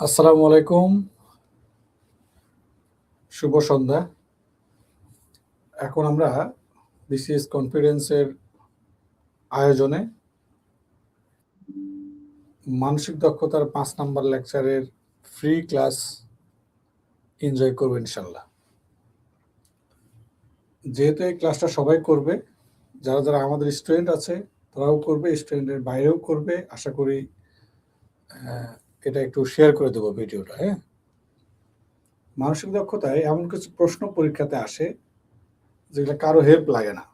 আসসালামু আলাইকুম, শুভ সন্ধ্যা। এখন আমরা বিসিএস কনফারেন্সের আয়োজনে মানসিক দক্ষতার ৫ নাম্বার লেকচারের ফ্রি ক্লাস এনজয় করব ইনশাল্লাহ। যেহেতু এই ক্লাসটা সবাই করবে, যারা যারা আমাদের স্টুডেন্ট আছে তারাও করবে, স্টুডেন্টের বাইরেও করবে। আশা করি এটা একটু শেয়ার করে দেবো ভিডিওটা। হ্যাঁ, মানসিক দক্ষতায় এমন কিছু প্রশ্ন পরীক্ষাতে আসে যেগুলো কারো হেল্প লাগে না।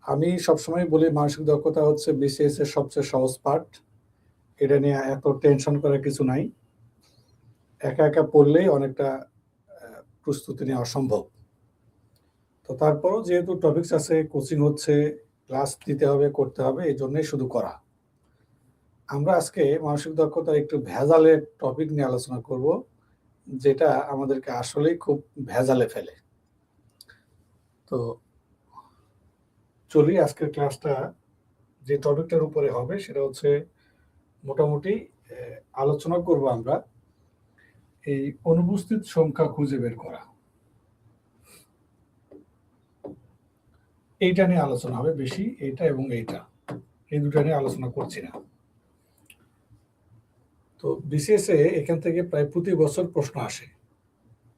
আমি সবসময় বলি মানসিক দক্ষতা হচ্ছে বিসিএস এর সবচেয়ে সহজ পার্ট। এটা নিয়ে এত টেনশন করার কিছু নাই। একা একা পড়লেই অনেকটা প্রস্তুতি নেওয়া সম্ভব। তো তারপরও যেহেতু টপিকস আছে, কোচিং হচ্ছে, ক্লাস দিতে হবে, করতে হবে, এই জন্যই শুধু করা। আমরা আজকে মানসিক দক্ষতার একটু ভেজালের টপিক নিয়ে আলোচনা করব, যেটা আমাদেরকে আসলেই খুব ভেজালে ফেলে। তো চলি, আজকের ক্লাসটা যে টপিকটার উপরে হবে সেটা হচ্ছে মোটামুটি আলোচনা করব আমরা এই অনুপস্থিত সংখ্যা খুঁজে বের করা। এইটা নিয়ে আলোচনা হবে বেশি, এইটা এবং এইটা, এই দুটো নিয়ে আলোচনা করছি না। তো বিসিএস এ এখান থেকে প্রায় প্রতি বছর প্রশ্ন আসে,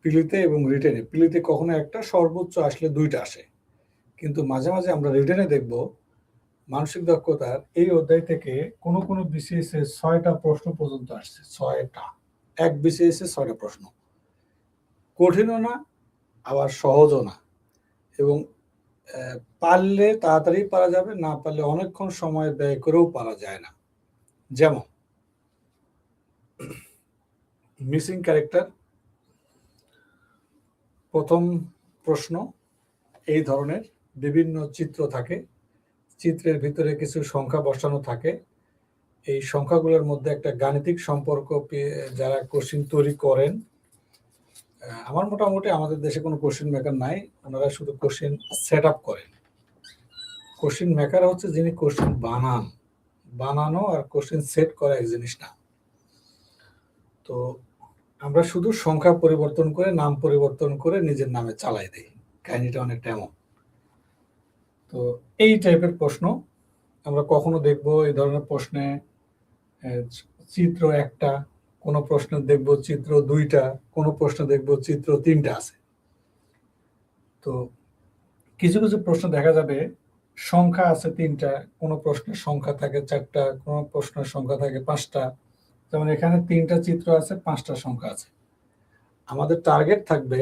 প্রিলিতে এবং রিটেনে। প্রিলিতে কখনো একটা, সর্বোচ্চ আসলে দুইটা আসে, কিন্তু মাঝে মাঝে আমরা রিটেনে দেখব মানসিক দক্ষতার এই অধ্যায় থেকে কোনো কোনো বিসিএস এ ৬টা প্রশ্ন পর্যন্ত আসছে। ৬টা, এক বিসিএস এ ৬টা প্রশ্ন। কঠিনও না, আবার সহজও না, এবং পারলে তাড়াতাড়ি পারা যাবে, না পারলে অনেকক্ষণ সময় ব্যয় করেও পারা যায় না। যেমন মিসিং ক্যারেক্টার, প্রথম প্রশ্ন এই ধরনের। বিভিন্ন চিত্র থাকে, চিত্রের ভিতরে কিছু সংখ্যা বসানো থাকে। এই সংখ্যাগুলোর মধ্যে একটা গাণিতিক সম্পর্ক যারা কোশ্চিন তৈরি করেন, আমার মোটামুটি আমাদের দেশে কোনো কোশ্চিন মেকার নাই, ওনারা শুধু কোশ্চিন সেট আপ করেন। কোশ্চিন মেকার হচ্ছে যিনি কোশ্চিন বানান। বানানো আর কোশ্চিন সেট করা এক জিনিস না। তো আমরা শুধু সংখ্যা পরিবর্তন করে, নাম পরিবর্তন করে নিজের নামে চালাই দিই। কাহিনীটা অনেকটা এমন। তো এই টাইপের প্রশ্ন আমরা কখনো দেখবো এই ধরনের প্রশ্নে চিত্র একটা, কোনো প্রশ্ন দেখবো চিত্র দুইটা, কোনো প্রশ্ন দেখবো চিত্র তিনটা আছে। তো কিছু কিছু প্রশ্ন দেখা যাবে সংখ্যা আছে তিনটা, কোনো প্রশ্নের সংখ্যা থাকে চারটা, কোনো প্রশ্নের সংখ্যা থাকে পাঁচটা। যেমন এখানে তিনটা চিত্র আছে, পাঁচটা সংখ্যা আছে। আমাদের টার্গেট থাকবে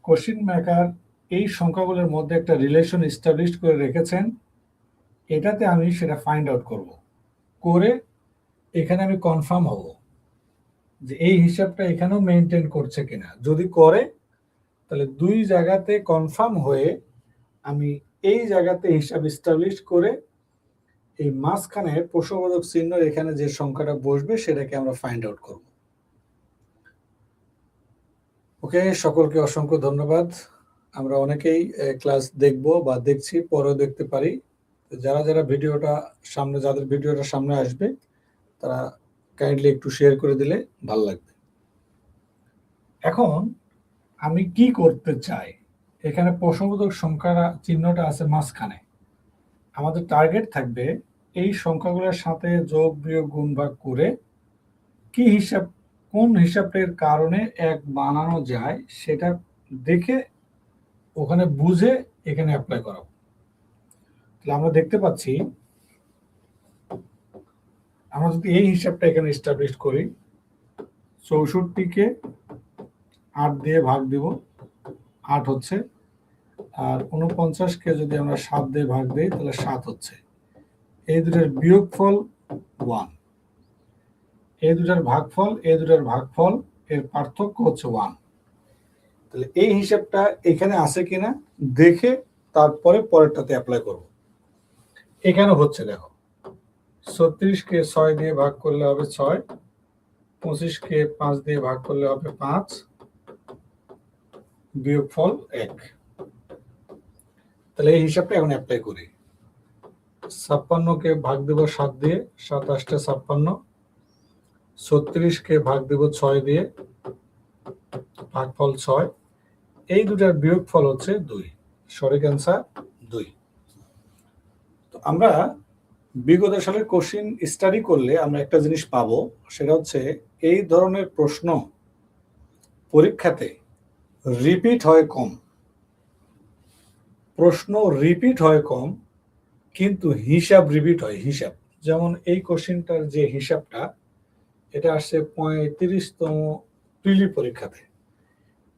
কোশ্চিন মেকার এই সংখ্যাগুলোর মধ্যে একটা রিলেশন এস্টাবলিশ করে রেখেছেন, এটাতে আমি সেটা ফাইন্ড আউট করব, করে এখানে আমি কনফার্ম হব যে এই হিসাবটা এখানেও মেনটেন করছে কিনা। যদি করে তাহলে দুই জায়গাতে কনফার্ম হয়ে আমি এই জায়গাতে হিসাব এস্টাবলিশ করে এই মাঝখানে প্রশ্নবোধক চিহ্ন এখানে যে সংখ্যাটা বসবে সেটাকে আমরা ফাইন্ড আউট করব। ওকে, সকলকে অসংখ্য ধন্যবাদ। আমরা অনেকেই ক্লাস দেখব বা দেখছি, পরেও দেখতে পারি। যারা যারা ভিডিওটা সামনে, যাদের ভিডিওটা সামনে আসবে তারা কাইন্ডলি একটু শেয়ার করে দিলে ভালো লাগবে। এখন আমি কি করতে চাই, এখানে প্রশ্নবোধক সংখ্যা চিহ্নটা আছে মাঝখানে। আমাদের টার্গেট থাকবে এই সংখ্যাগুলোর সাথে যোগ বিয়োগ গুণ ভাগ করে কি হিসাব, কোন হিসাবের কারণে এক বানানো যায় সেটা দেখে ওখানে বুঝে এখানে অ্যাপ্লাই করা। তাহলে আমরা দেখতে পাচ্ছি, আমরা যদি এই হিসাবটা এখানে এস্টাবলিশ করি, 64কে 8 দিয়ে ভাগ দিব, 8 হচ্ছে। আর 49কে যদি আমরা 7 দিয়ে ভাগ দিই তাহলে 7 হচ্ছে। এই দুটার বিয়োগফল 1, এই দুটার ভাগফল, এই দুটার ভাগফল, এর পার্থক্য হচ্ছে 1। তাহলে এই হিসাবটা এখানে আছে কিনা দেখে তারপরে পরেরটাতে অ্যাপ্লাই করব। এখানে হচ্ছে, দেখো 36কে 6 দিয়ে ভাগ করলে হবে 6, 25কে 5 দিয়ে ভাগ করলে হবে 5, বিয়োগফল 1। তাহলে এই হিসাবটা এখন অ্যাপ্লাই করি। 56কে ভাগ দেব 7 দিয়ে, 7 8 56, 36কে ভাগ দেব 6 দিয়ে, ভাগফল 6, এই দুটার বিয়োগফল হচ্ছে 2, সঠিক অ্যান্সার 2। তো আমরা বিগত সালের কোশ্চেন স্টাডি করলে আমরা একটা জিনিস পাবো, সেটা হচ্ছে এই ধরনের প্রশ্ন পরীক্ষাতে রিপিট হয় কম, প্রশ্ন রিপিট হয় কম, কিন্তু হিসাব রিপিট হয়। হিসাব যেমন এই কোশ্চেনটার যে হিসাবটা, এটা আসছে 35তম প্রিলি পরীক্ষাতে,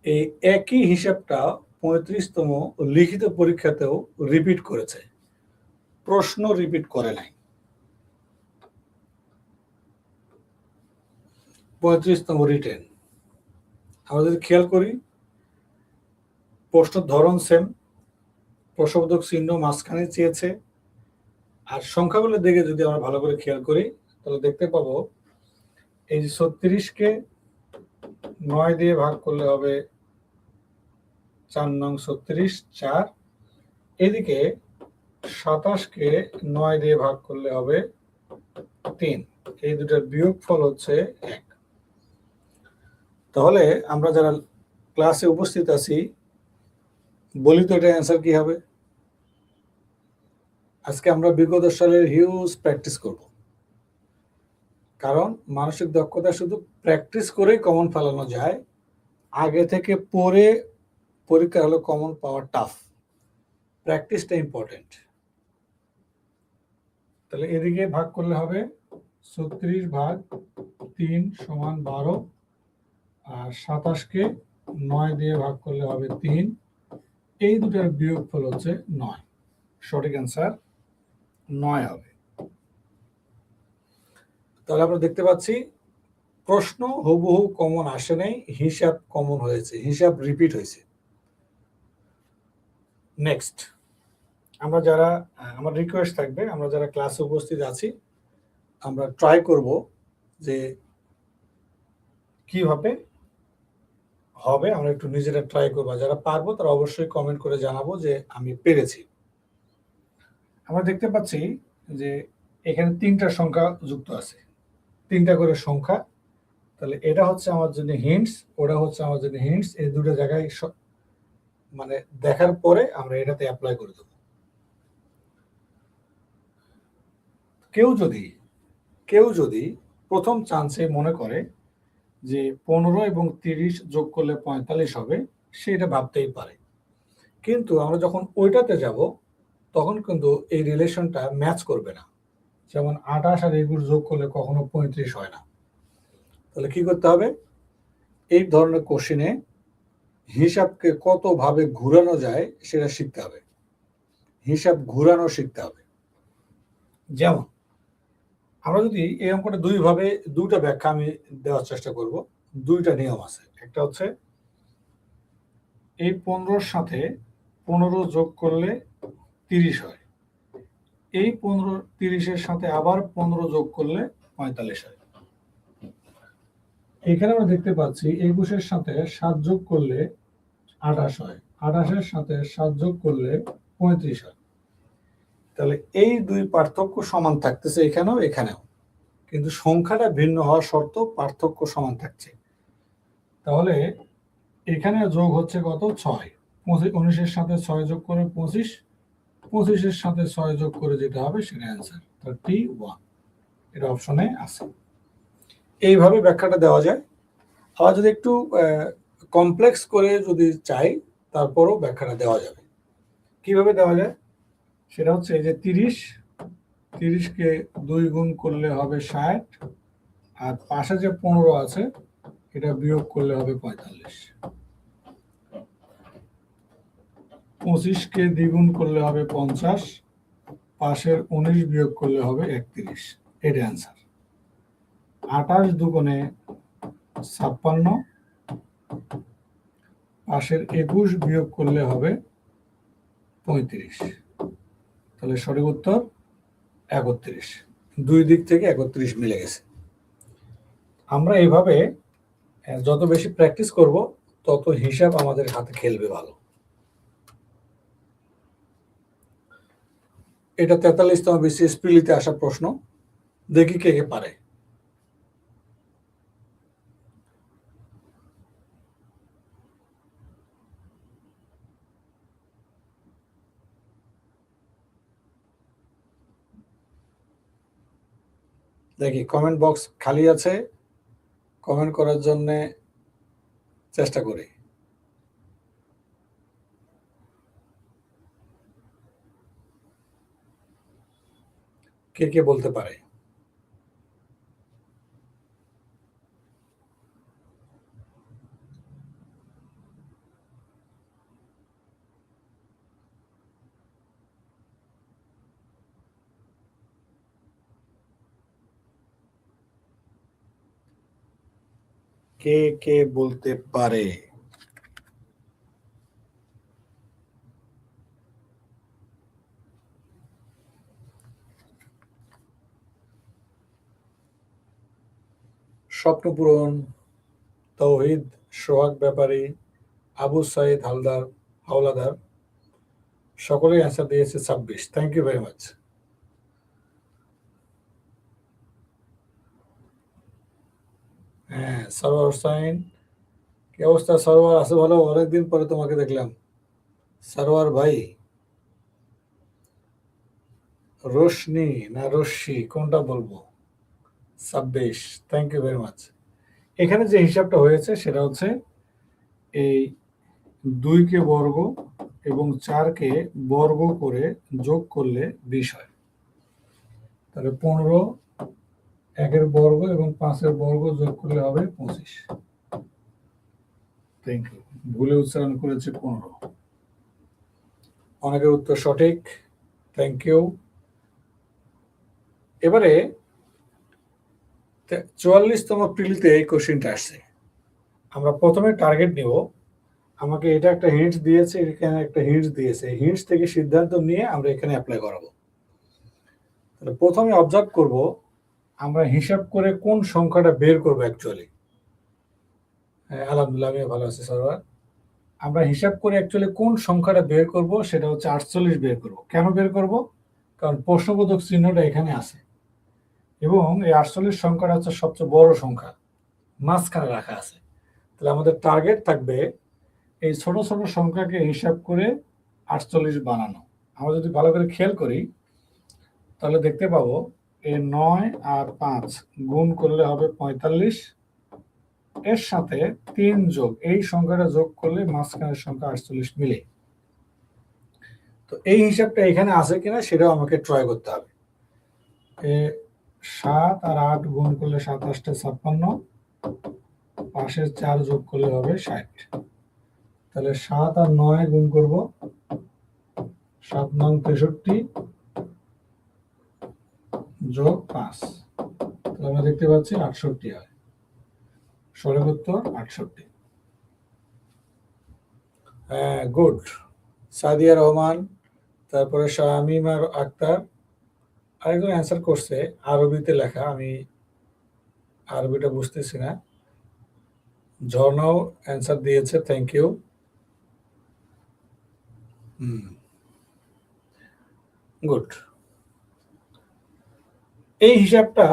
এই একই হিসাবটা 35তম লিখিত পরীক্ষাতেও রিপিট করেছে, প্রশ্ন রিপিট করে নাই। 35তম রিটেন। আমরা যদি খেয়াল করি, প্রশ্ন ধরন সেম, প্রশ্নবোধক চিহ্ন মাঝখানে চেয়েছে, আর সংখ্যাগুলো দেখে যদি আমরা ভালো করে খেয়াল করি তাহলে দেখতে পাবো এই যে 36কে 9 দিয়ে ভাগ করলে হবে 4 নং 36, 4। এদিকে 27কে 9 দিয়ে ভাগ করলে হবে 3, এই দুটার বিয়োগফল হচ্ছে 1। তাহলে আমরা যারা ক্লাসে উপস্থিত আছি বলি তো এটা অ্যান্সার কি হবে? আজকে আমরা বিগত সালের হিউজ প্র্যাকটিস করব, কারণ মানসিক দক্ষতা শুধু প্র্যাকটিস করেই কমন ফেলানো যায়, আগে থেকে পড়ে পরীক্ষা হলো কমন পাওয়া টাফ, প্র্যাকটিসটা ইম্পর্টেন্ট। তাহলে এদিকে ভাগ করলে হবে 36 ভাগ 3 সমান 12, আর 27কে 9 দিয়ে ভাগ করলে হবে 3, এই দুটার বিয়োগফল হচ্ছে 9, সঠিক অ্যান্সার 9 হবে। তাহলে আমরা দেখতে পাচ্ছি প্রশ্ন হুবহু কমন আসে নাই, হিসাব কমন হয়েছে, হিসাব রিপিট হয়েছে। নেক্সট, আমরা যারা, আমার রিকোয়েস্ট থাকবে, আমরা যারা ক্লাসে উপস্থিত আছি আমরা ট্রাই করব যে কিভাবে হবে, আমরা একটু নিজেরা ট্রাই করবো। যারা পারবো তারা অবশ্যই কমেন্ট করে জানাবো যে আমি পেরেছি। আমরা দেখতে পাচ্ছি যে এখানে 3টা সংখ্যা যুক্ত আছে, 3টা করে সংখ্যা। তাহলে এটা হচ্ছে আমার জন্য হিন্টস, ওটা হচ্ছে আমার জন্য হিন্টস, এই দুটো জায়গায় মানে দেখার পরে আমরা এটাতে অ্যাপ্লাই করে দেবো। কেউ যদি প্রথম চান্সে মনে করে যে 15 এবং 30 যোগ করলে 45 হবে, সেটা ভাবতেই পারে, কিন্তু আমরা যখন ওইটাতে যাব তখন কিন্তু এই রিলেশনটা ম্যাচ করবে না। যেমন 28 আর 21 যোগ করলে কখনো 35 হয় না। তাহলে কি করতে হবে? এই ধরনের কোশ্চেনে হিসাবকে কতভাবে ঘুরানো যায় সেটা শিখতে হবে, হিসাব ঘুরানো শিখতে হবে। যেমন আমরা যদি এই অঙ্কটা দুইটা ব্যাখ্যা আমি দেওয়ার চেষ্টা করব, দুইটা নিয়ম আছে। একটা হচ্ছে এই 15-র সাথে 15 যোগ করলে 30 হয়, এই 30-এর সাথে আবার 15 যোগ করলে 45 হয়। এখানে আমরা দেখতে পাচ্ছি 21-এর সাথে 7 যোগ করলে 28 হয়, 28-এর সাথে 7 যোগ করলে 35 হয়। তাহলে এই দুই পার্থক্য সমান থাকতেছে এখানেও, কিন্তু সংখ্যাটা ভিন্ন হওয়া সত্ত্বেও পার্থক্য সমান থাকছে। তাহলে এখানে যোগ হচ্ছে কত? 6। 19-এর সাথে 6 যোগ করে 25, 25-এর সাথে 6 যোগ করে যেটা হবে সেটা অ্যান্সার 31, এটা অপশনে আছে। এইভাবে ব্যাখ্যাটা দেওয়া যায়। আবার যদি একটু কমপ্লেক্স করে যদি চাই তারপরও ব্যাখ্যাটা দেওয়া যাবে। কিভাবে দেওয়া যায় সেটা হচ্ছে এই যে 30কে 2 গুণ করলে হবে 60, আর পাশে যে 15 আছে এটা বিয়োগ করলে হবে 45, 25কে দ্বিগুণ করলে হবে 50, পাশের 19 বিয়োগ করলে হবে 31, এটা অ্যান্সার। 28 দুগুণে 56, পাশের 21 বিয়োগ করলে হবে 35, তাহলে সঠিক উত্তর 31। দুই দিক থেকে 31 মিলে গেছে। আমরা এইভাবে যত বেশি প্র্যাকটিস করব তত হিসাব আমাদের হাতে খেলবে ভালো। এটা 43তম বিসিএস প্রিলিতে আসা প্রশ্ন, দেখি কে কে পারে। দেখি কমেন্ট বক্স খালি আছে, কমেন্ট করার জন্য চেষ্টা করি। কে কে বলতে পারে? কে কে বলতে পারে? স্বপ্নপূরণ, তৌহিদ, সোহাগ ব্যাপারী, আবু সাইদ হাওলাদার সকলেই অ্যান্সার দিয়েছে 26। Thank you very much. হ্যাঁ, সরোয়ার হোসাইন, কি অবস্থা সরোয়ার? আছে ভালো? অনেকদিন পরে তোমাকে দেখলাম সরোয়ার ভাই। রোশনি না রশ্মি, কোনটা বলবো? 26, থ্যাংক ইউ ভেরি মাচ। এখানে যে হিসাবটা হয়েছে সেটা হচ্ছে এই 2কে বর্গ এবং 4কে বর্গ করে যোগ করলে 20 হয়। তাহলে 15, 1-এর বর্গ এবং 5-এর বর্গ যোগ করলে হবে 25। Thank you. ভুলে উচ্চারণ করেছে 15। অনেকের উত্তর সঠিক, থ্যাংক ইউ। এবারে 44তম প্রিলিতে এই কোশ্চেনটা আসছে। আমরা প্রথমে টার্গেট নিব। আমাকে এটা একটা হিন্টস দিয়েছে, এখানে একটা হিন্টস দিয়েছে। হিন্টস থেকে সিদ্ধান্ত নিয়ে আমরা এখানে অ্যাপ্লাই করাবো। তাহলে প্রথমে অবজার্ভ করব আমরা হিসাব করে কোন সংখ্যাটা বের করব অ্যাকচুয়ালি। হ্যাঁ, আলহামদুলিল্লাহ আমিও ভালো আছি সরওয়ার। আমরা হিসাব করে অ্যাকচুয়ালি কোন সংখ্যাটা বের করব সেটা হচ্ছে 48 বের করব। কেন বের করব? কারণ প্রশ্নবোধক চিহ্নটা এখানে আছে এবং এই 48 সংখ্যাটা হচ্ছে সবচেয়ে বড় সংখ্যা, মাঝখানে রাখা আছে। তাহলে আমাদের টার্গেট থাকবে এই ছোট ছোট সংখ্যাকে হিসাব করে 48 বানানো। আমরা যদি ভালো করে খেয়াল করি তাহলে দেখতে পাবো এই 9 আর 5 গুণ করলে হবে 45, এর সাথে 3 যোগ এই সংখ্যাটা যোগ করলে মাঝখানের সংখ্যা 48 মিলে। তো এই হিসাবটা এখানে আছে কিনা সেটাও আমাকে ট্রাই করতে হবে। 7 আর 8 গুণ করলে 7 8 56, পাশের 4 যোগ করলে হবে 60। তাহলে 7 আর 9 গুণ করব, 7 9 63 যোগ 5, তাহলে আমরা দেখতে পাচ্ছি 68 হয়। সঠিক উত্তর 68। হ্যাঁ, গুড। সাদিয়া রহমান, তারপরে শামিমা আক্তার আরেকজন অ্যান্সার করছে, আরবিতে লেখা, আমি আরবিটা বুঝতেছি না। ঝর্ণাও অ্যান্সার দিয়েছে, থ্যাংক ইউ। গুড। এই হিসাবটা,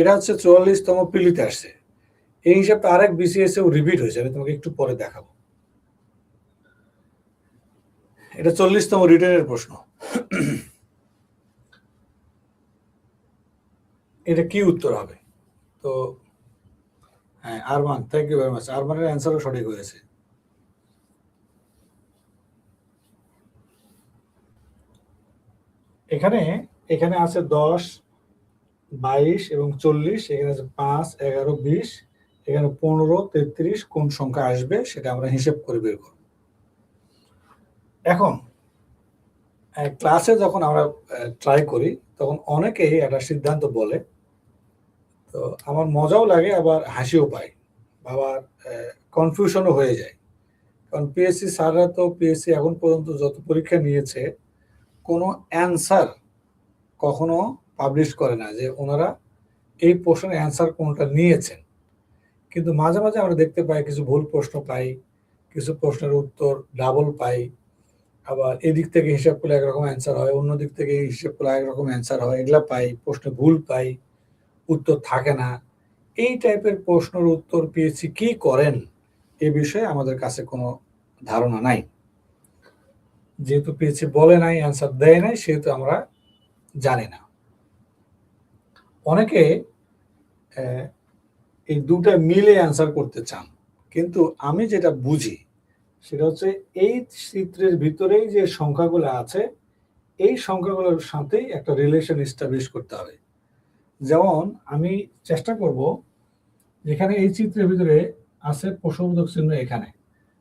এটা হচ্ছে 44তম পিলিতে আসছে। এই হিসাবটা আরেক বিসিএস এও রিপিট হয়েছে, আমি তোমাকে একটু পরে দেখাবো। এটা 40তম রিটেনের প্রশ্ন। এটা কি উত্তর হবে? তো হ্যাঁ, Arman, thank you very much. আরমানের অ্যান্সারও সঠিক হয়েছে। এখানে এখানে আছে 10, 22 এবং 40, এখানে আছে 5, 11, 20, এখানে 15, 33 কোন সংখ্যা আসবে সেটা আমরা হিসেব করে বের করব। এখন ক্লাসে যখন আমরা ট্রাই করি তখন অনেকেই একটা সিদ্ধান্ত বলে, তো আমার মজাও লাগে আবার হাসিও পাই, আবার কনফিউশনও হয়ে যায়। কারণ পিএসসি স্যাররা তো পিএসসি এখন পর্যন্ত যত পরীক্ষা নিয়েছে কোনো অ্যান্সার কখনো পাবলিশ করে না যে ওনারা এই প্রশ্নের অ্যান্সার কোনটা নিয়েছেন। কিন্তু মাঝে মাঝে আমরা দেখতে পাই কিছু ভুল প্রশ্ন পাই, কিছু প্রশ্নের উত্তর ডাবল পাই, আবার এদিক থেকে হিসাব করলে একরকম অ্যান্সার হয়, অন্য দিক থেকে হিসাব করলে একরকম অ্যান্সার হয়, এগুলা পাই, প্রশ্নে ভুল পাই, উত্তর থাকে না। এই টাইপের প্রশ্নের উত্তর পিএসসি কি করেন এ বিষয়ে আমাদের কাছে কোনো ধারণা নাই। যেহেতু পিএসসি বলে নাই, অ্যান্সার দেয় নাই, সেহেতু আমরা জানি না। অনেকে এই দুটা মিলে অ্যান্সার করতে চান, কিন্তু আমি যেটা বুঝি সেটা হচ্ছে এই চিত্রের ভিতরেই যে সংখ্যাগুলো আছে এই সংখ্যাগুলোর সাথেই একটা রিলেশন এস্টাবলিশ করতে হবে। যেমন আমি চেষ্টা করব, যেখানে এই চিত্রের ভিতরে আছে প্রশ্নবোধক চিহ্ন এখানে,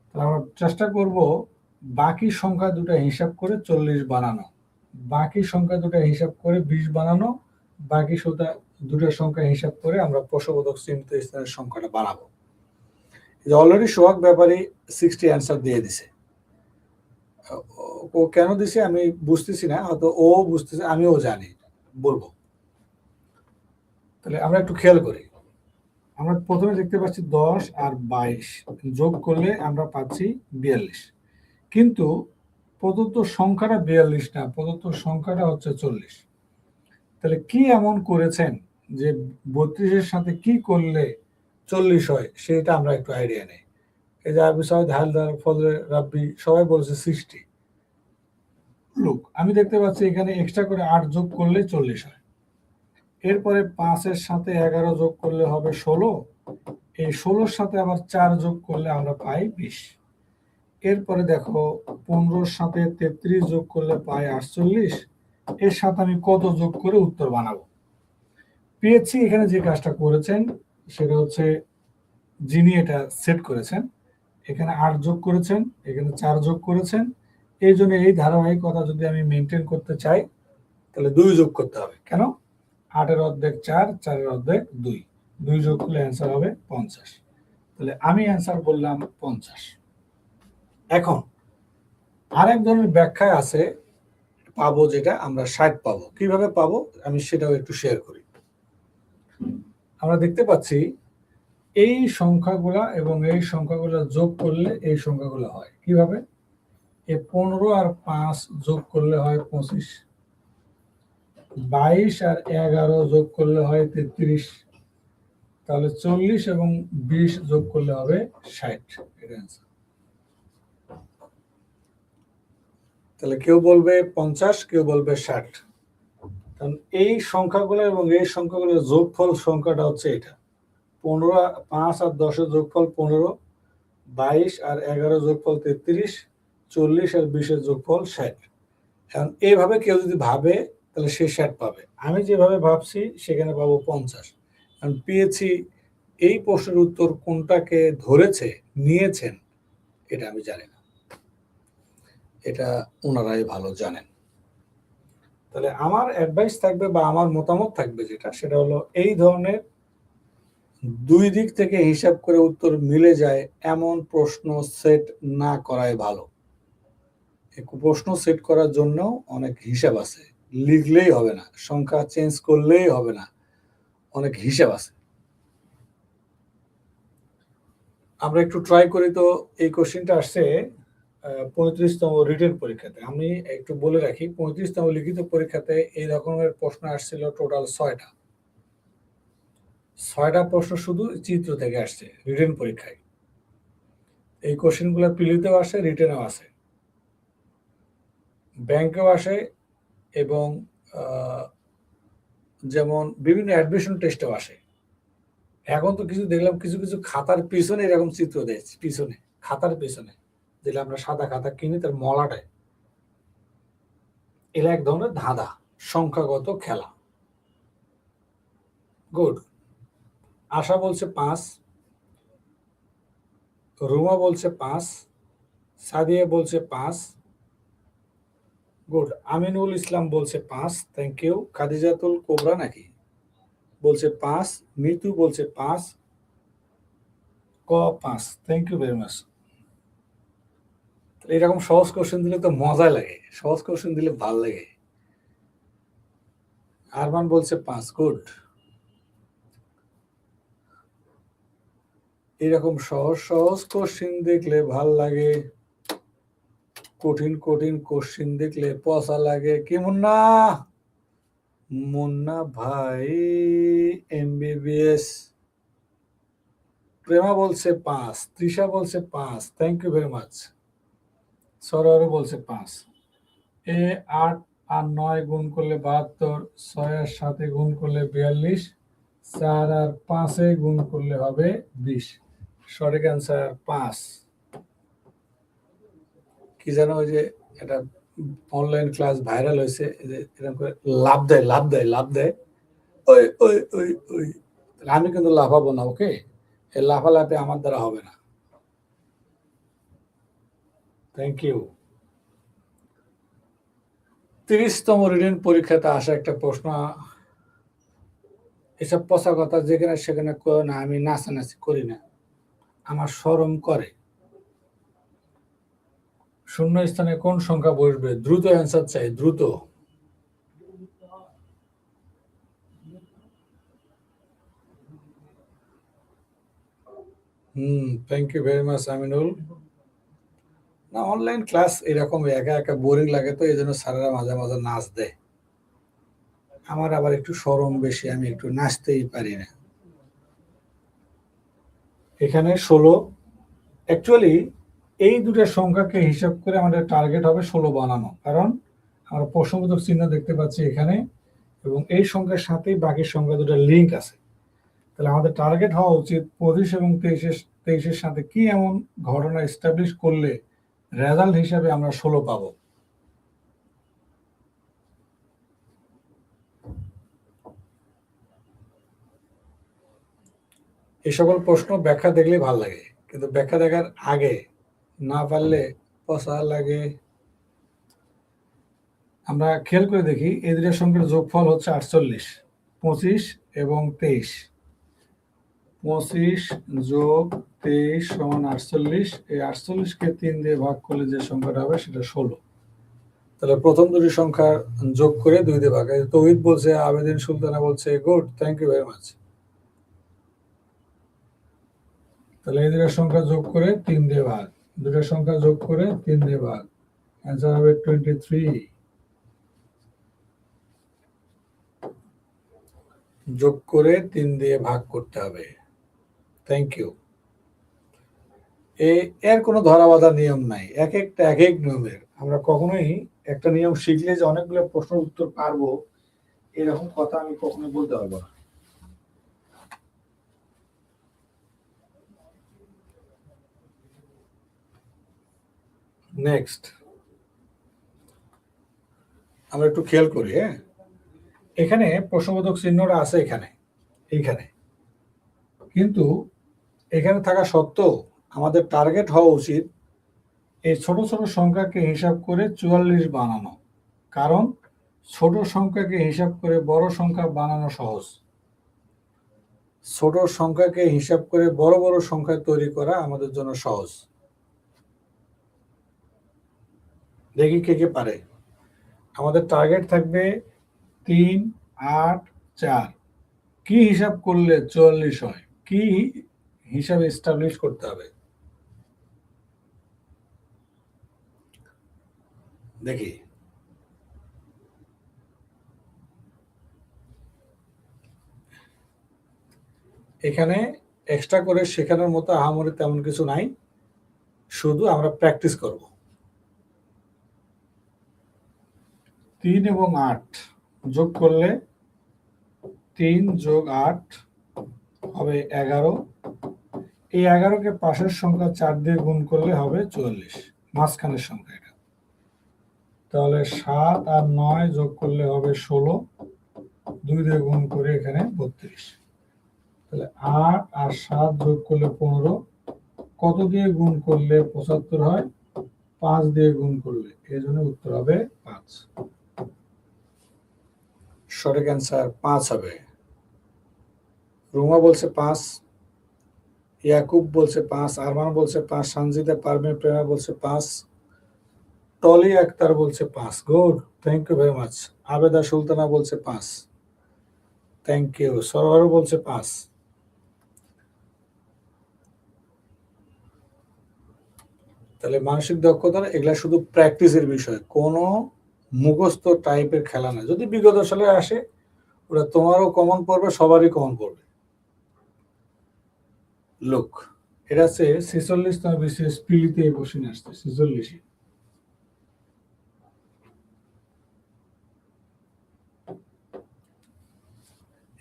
তাহলে আমরা চেষ্টা করব বাকি সংখ্যা দুটো হিসাব করে 40 বানানো, বাকি সংখ্যা দুটো হিসাব করে 20 বানানো, বাকি দুটো সংখ্যা হিসাব করে আমরা প্রশ্নবোধক চিহ্নিত স্থানের সংখ্যাটা বানাবো। অলরেডি সোহাগ ব্যাপারী 60 অ্যান্সার দিয়ে দিছে। ও কেন দিছে আমি বুঝতেছি না, হয়তো ও বুঝতেছে, আমিও জানি, বলবো। তাহলে আমরা একটু খেয়াল করি। আমরা প্রথমে দেখতে পাচ্ছি 10 আর 22 যোগ করলে আমরা পাচ্ছি 42, কিন্তু প্রদত্ত সংখ্যাটা 42 না, প্রদত্ত সংখ্যাটা হচ্ছে 40। তাহলে কি এমন করেছেন যে 32-এর সাথে কি করলে 40 হয়, সেটা আমরা একটু আইডিয়া নেই। এই যে আবু সাইদ হালদার, ফজলে রাব্বি সবাই বলছে 60। লোক আমি দেখতে পাচ্ছি এখানে এক্সট্রা করে 8 যোগ করলে 40 হয়। এরপরে 5-এর সাথে 11 যোগ করলে হবে 16, এই 16-র সাথে আবার 4 যোগ করলে আমরা পাই 20। এরপরে দেখো 15-র সাথে 33 যোগ করলে পাই 48। এর সাথে আমি কত যোগ করে উত্তর বানাবো? পেয়েছি। এখানে যে কাজটা করেছেন সেটা হচ্ছে, যিনি এটা সেট করেছেন এখানে 8 যোগ করেছেন, এখানে 4 যোগ করেছেন। এই জন্য এই ধারাবাহিকতা যদি আমি মেনটেন করতে চাই তাহলে 2 যোগ করতে হবে। কেন? 8-এর অর্ধেক 4, 4-এর অর্ধেক 2, 2 যোগ করলে অ্যান্সার হবে 50। তাহলে আমি অ্যান্সার বললাম 50। এখন আরেক ধরনের ব্যাখ্যায় আছে পাবো, যেটা আমরা 60 পাবো। কিভাবে পাবো আমি সেটাও একটু শেয়ার করি। আমরা দেখতে পাচ্ছি এই সংখ্যাগুলা এবং এই সংখ্যাগুলো যোগ করলে এই সংখ্যাগুলো হয় কিভাবে? এই 15 আর 5 যোগ করলে হয় 25, 22 আর 11 যোগ করলে হয় 33, তাহলে 40 এবং 20 যোগ করলে হবে 60। এটা অ্যান্সার। তাহলে কেউ বলবে 50, কেউ বলবে 60। কারণ এই সংখ্যাগুলো এবং এই সংখ্যাগুলোর যোগফল সংখ্যাটা হচ্ছে এটা। 15, 5 আর 10-এর যোগফল 15, 22 আর 11 যোগফল 33, 40 আর 20-এর যোগফল 60। এখন এইভাবে কেউ যদি ভাবে তাহলে সে 60 পাবে। আমি যেভাবে ভাবছি সেখানে পাবো 50। কারণ পেয়েছি এই প্রশ্নের উত্তর কোনটাকে ধরেছে, নিয়েছেন, এটা আমি জানি না, এটা ওনারাই ভালো জানেন। তাহলে আমার অ্যাডভাইস থাকবে বা আমার মতামত থাকবে যেটা, সেটা হলো এই ধরনের দুই দিক থেকে হিসাব করে উত্তর মিলে যায় এমন প্রশ্ন সেট না করাই ভালো। প্রশ্ন সেট করার জন্য অনেক হিসাব আছে, লিখলেই হবে না, সংখ্যা চেঞ্জ করলেই হবে না, অনেক হিসাব আছে। আমরা একটু ট্রাই করি। তো এই কোশ্চেনটা আসছে 35তম রিটেন পরীক্ষাতে। আমি একটু বলে রাখি, 35তম লিখিত পরীক্ষাতে এই রকমের প্রশ্ন আসছিল টোটাল 6টা। 6টা প্রশ্ন শুধু চিত্র থেকে আসছে রিটেন পরীক্ষায়। এই কোশ্চেনগুলো প্রিলিতেও আসে, রিটেনেও আসে, ব্যাংকেও আসে, এবং যেমন বিভিন্ন অ্যাডমিশন টেস্টেও আসে। এখন তো কিছু দেখলাম কিছু কিছু খাতার পিছনে এরকম চিত্র দেয়, পিছনে খাতার পিছনে, যেটা আমরা সাদা খাতা কিনি তার মলাটায়। এরা এক ধরনের ধাঁধা, সংখ্যাগত খেলা। গুড। আশা বলছে 5, রুমা বলছে 5, সাদিয়া বলছে 5, গুড। আমিনুল ইসলাম বলছে 5, থ্যাংক ইউ। খাদিজাতুল কোবরা নাকি বলছে 5, মিতু বলছে 5, ক 5, থ্যাংক ইউ ভেরি মাচ। এরকম সহজ কোশ্চেন দিলে তো মজা লাগে, সহজ কোশ্চেন দিলে ভাল লাগে। আরমান বলছে 5, গুড। এরকম সহজ সহজ কোশ্চেন দেখলে ভাল লাগে, কঠিন কঠিন কোশ্চেন দেখলে পচা লাগে। কি মুন্না? মুন্না ভাই এমবিবিএস। প্রেমা বলছে 5, তৃষা বলছে 5, থ্যাংক ইউ ভেরি মাচ। সরোয়ারও বলছে 5। এ 8 আর 9 গুণ করলে 72, 6 আর 7 গুণ করলে 42, 4 আর 5 গুণ করলে হবে 20। সঠিক অ্যান্সার 5। কি জানো ওই যে এটা অনলাইন ক্লাস ভাইরাল হয়েছে, যে এরকম করে লাভ দেয়। ওই ওই ওই ওই আমি কিন্তু লাফাবো না, ওকে? এই লাফালাফি আমার দ্বারা হবে না। Thank you. 30তম রিটেন পরীক্ষাতে আসা একটা প্রশ্ন, এসব পচা কথা যেখানে সেখানে কয় না, আমি নাচানাচি করি না, আমার শরম করে। শূন্য স্থানে কোন সংখ্যা বসবে? দ্রুত অ্যান্সার চাই, দ্রুত। Thank you very much Aminul. না, অনলাইন ক্লাস এরকম একা একা বোরিং লাগে, তো এই জন্য স্যারেরা মাঝে মাঝে নাচ দেয়। আমার আবার একটু শরম বেশি, আমি একটু নাচতেই পারি না। এখানে 16। অ্যাকচুয়ালি এই দুটো সংখ্যাকে হিসাব করে আমাদের টার্গেট হবে 16 বানানো, কারণ আমরা প্রশ্নবোধক চিহ্ন দেখতে পাচ্ছি এখানে, এবং এই সংখ্যার সাথেই বাকি সংখ্যা দুটো লিঙ্ক আছে। তাহলে আমাদের টার্গেট হওয়া উচিত 25 এবং 23-এর সাথে কি এমন ঘটনা এস্টাবলিশ করলে রেজাল্ট হিসাবে আমরা 16 পাবো। এই সকল প্রশ্ন ব্যাখ্যা দেখলে ভালো লাগে, কিন্তু ব্যাখ্যা দেখার আগে না পারলে পচা লাগে। আমরা খেয়াল করে দেখি, এই দুটো সংখ্যার যোগফল হচ্ছে 48, 25 এবং 23। 25 যোগ 23 সমান 48। এই 48কে 3 দিয়ে ভাগ করলে যে সংখ্যাটা হবে সেটা 16। তাহলে প্রথম দুটি সংখ্যা যোগ করে 2 দিয়ে ভাগ। তৌহিদ বলছে, আবেদিন সুলতানা বলছে good, thank you very much. তাহলে এই দুটো সংখ্যা যোগ করে 3 দিয়ে ভাগ, দুটো সংখ্যা যোগ করে 3 দিয়ে ভাগ, অ্যান্সার হবে 23। যোগ করে 3 দিয়ে ভাগ করতে হবে। Thank you. এর কোনো ধরা বাঁধা নিয়ম নাই, এক একটা এক এক নিয়মের। আমরা কখনোই একটা নিয়ম শিখলে যে অনেকগুলো প্রশ্নের উত্তর পারবো এরকম কথা আমি কখনো বলতে পারবো না। নেক্সট আমরা একটু খেয়াল করি। হ্যাঁ, এখানে প্রশ্নবোধক চিহ্নটা আছে এইখানে, কিন্তু এখানে থাকা সত্ত্বেও আমাদের টার্গেট হওয়া উচিত এই ছোট ছোট সংখ্যাকে হিসাব করে 44 বানানো, কারণ ছোট সংখ্যাকে হিসাব করে বড় সংখ্যা বানানো সহজ। ছোট সংখ্যাকে হিসাব করে বড় বড় সংখ্যা তৈরি করা আমাদের জন্য সহজ। দেখি কে কে পারে। আমাদের টার্গেট থাকবে 3, 8, 4। কি হিসাব করলে 44 হয়? কি হিসাব এস্টাবলিশ করতে হবে? দেখি। এখানে এক্সট্রা করে শেখানোর মতো আহামরি তেমন কিছু নাই, শুধু আমরা প্র্যাকটিস করব। 3 এবং 8 যোগ করলে 3 যোগ 8 হবে 11। এই 11কে পাশের সংখ্যা 4 দিয়ে গুণ করলে হবে 44, মাঝখানের সংখ্যা এটা। তাহলে 7 আর 9 যোগ করলে হবে 16, 2 দিয়ে গুণ করে এখানে 32। তাহলে 8 আর 7 যোগ করলে 15, কত দিয়ে গুণ করলে 75 হয়? 5 দিয়ে গুণ করলে, এই জন্য উত্তর হবে 5। সঠিক অ্যান্সার 5 হবে। রুমা বলছে 5, ইয়াকুব বলছে 5, আরমান বলছে 5, সঞ্জিতা পারমিন প্রেরণা বলছে 5, টলি আক্তার বলছে 5। Good, thank you very much. Abeda Sultana বলছে 5, থ্যাংক ইউ। সরোয়ার বলছে 5। তাহলে মানসিক দক্ষতা এগুলা শুধু প্র্যাকটিসের বিষয়, কোনো মুখস্থ টাইপের খেলা না। যদি বিগত সালে আসে ওটা তোমারও কমন পড়বে, সবারই কমন পড়বে। লোক এটা আছে 46তম বিশেষ পিলিতে বসে আসছে 46।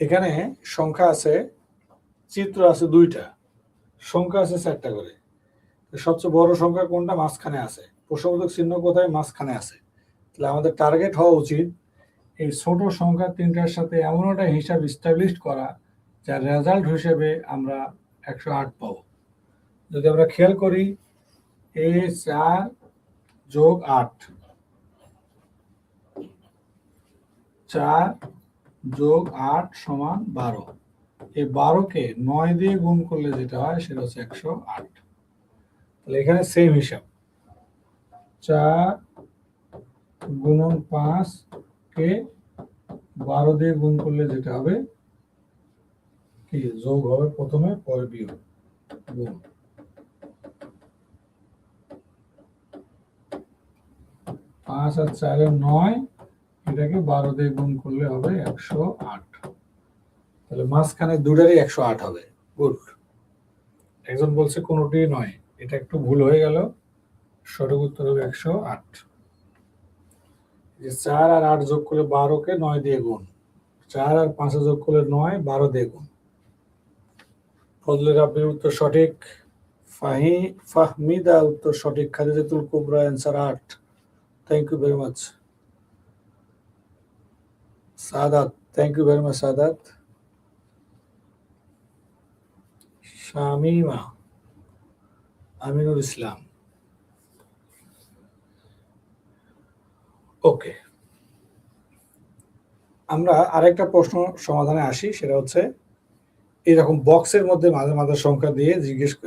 এখানে সংখ্যা আছে, চিত্র আছে 2টা, সংখ্যা আছে 4টা করে। সবচেয়ে বড় সংখ্যা কোনটা? মাঝখানে আছে। প্রশ্নবোধক চিহ্ন কোথায়? মাঝখানে আছে। তাহলে আমাদের টার্গেট হওয়া উচিত এই ছোট সংখ্যা 3টার সাথে এমন একটা হিসাব স্টাবলিশ করা যার রেজাল্ট হিসেবে আমরা 108 পাবো। যদি আমরা খেয়াল করি, A4 যোগ 8, 4 যোগ 8 সমান 12। এই 12কে 9 দিয়ে গুণ করলে যেটা হয় সেটা হচ্ছে 108। তাহলে এখানে সেম হিসাব, 4 গুণন 5 কে 12 দিয়ে গুণ করলে যেটা হবে কি? যোগ হবে প্রথমে, পরে বিয়োগ, গুণ। 5 আর 4 9, এটাকে 12 দিয়ে গুণ করলে হবে 108। তাহলে মাঝখানে দুটারই 108 হবে। গুড। একজন বলছে কোনোটি নয়, এটা একটু ভুল হয়ে গেল, সঠিক উত্তর হবে 108। যে 4 আর 8 যোগ করলে 12কে 9 দিয়ে গুণ, 4 আর 5 যোগ করলে 9, 12 দিয়ে গুণ। ফজলে রাব্বির উত্তর সঠিক, ফাহমিদা উত্তর সঠিক, Khadijatul Kubra answer 8। Thank you very much. Sadat, thank you very much Sadat. Shamima, Aminul Islam. Okay, আমরা আরেকটা প্রশ্ন সমাধানে আসি। সেটা হচ্ছে এরকম বক্সের মধ্যে মাঝে মাঝে সংখ্যা দিয়ে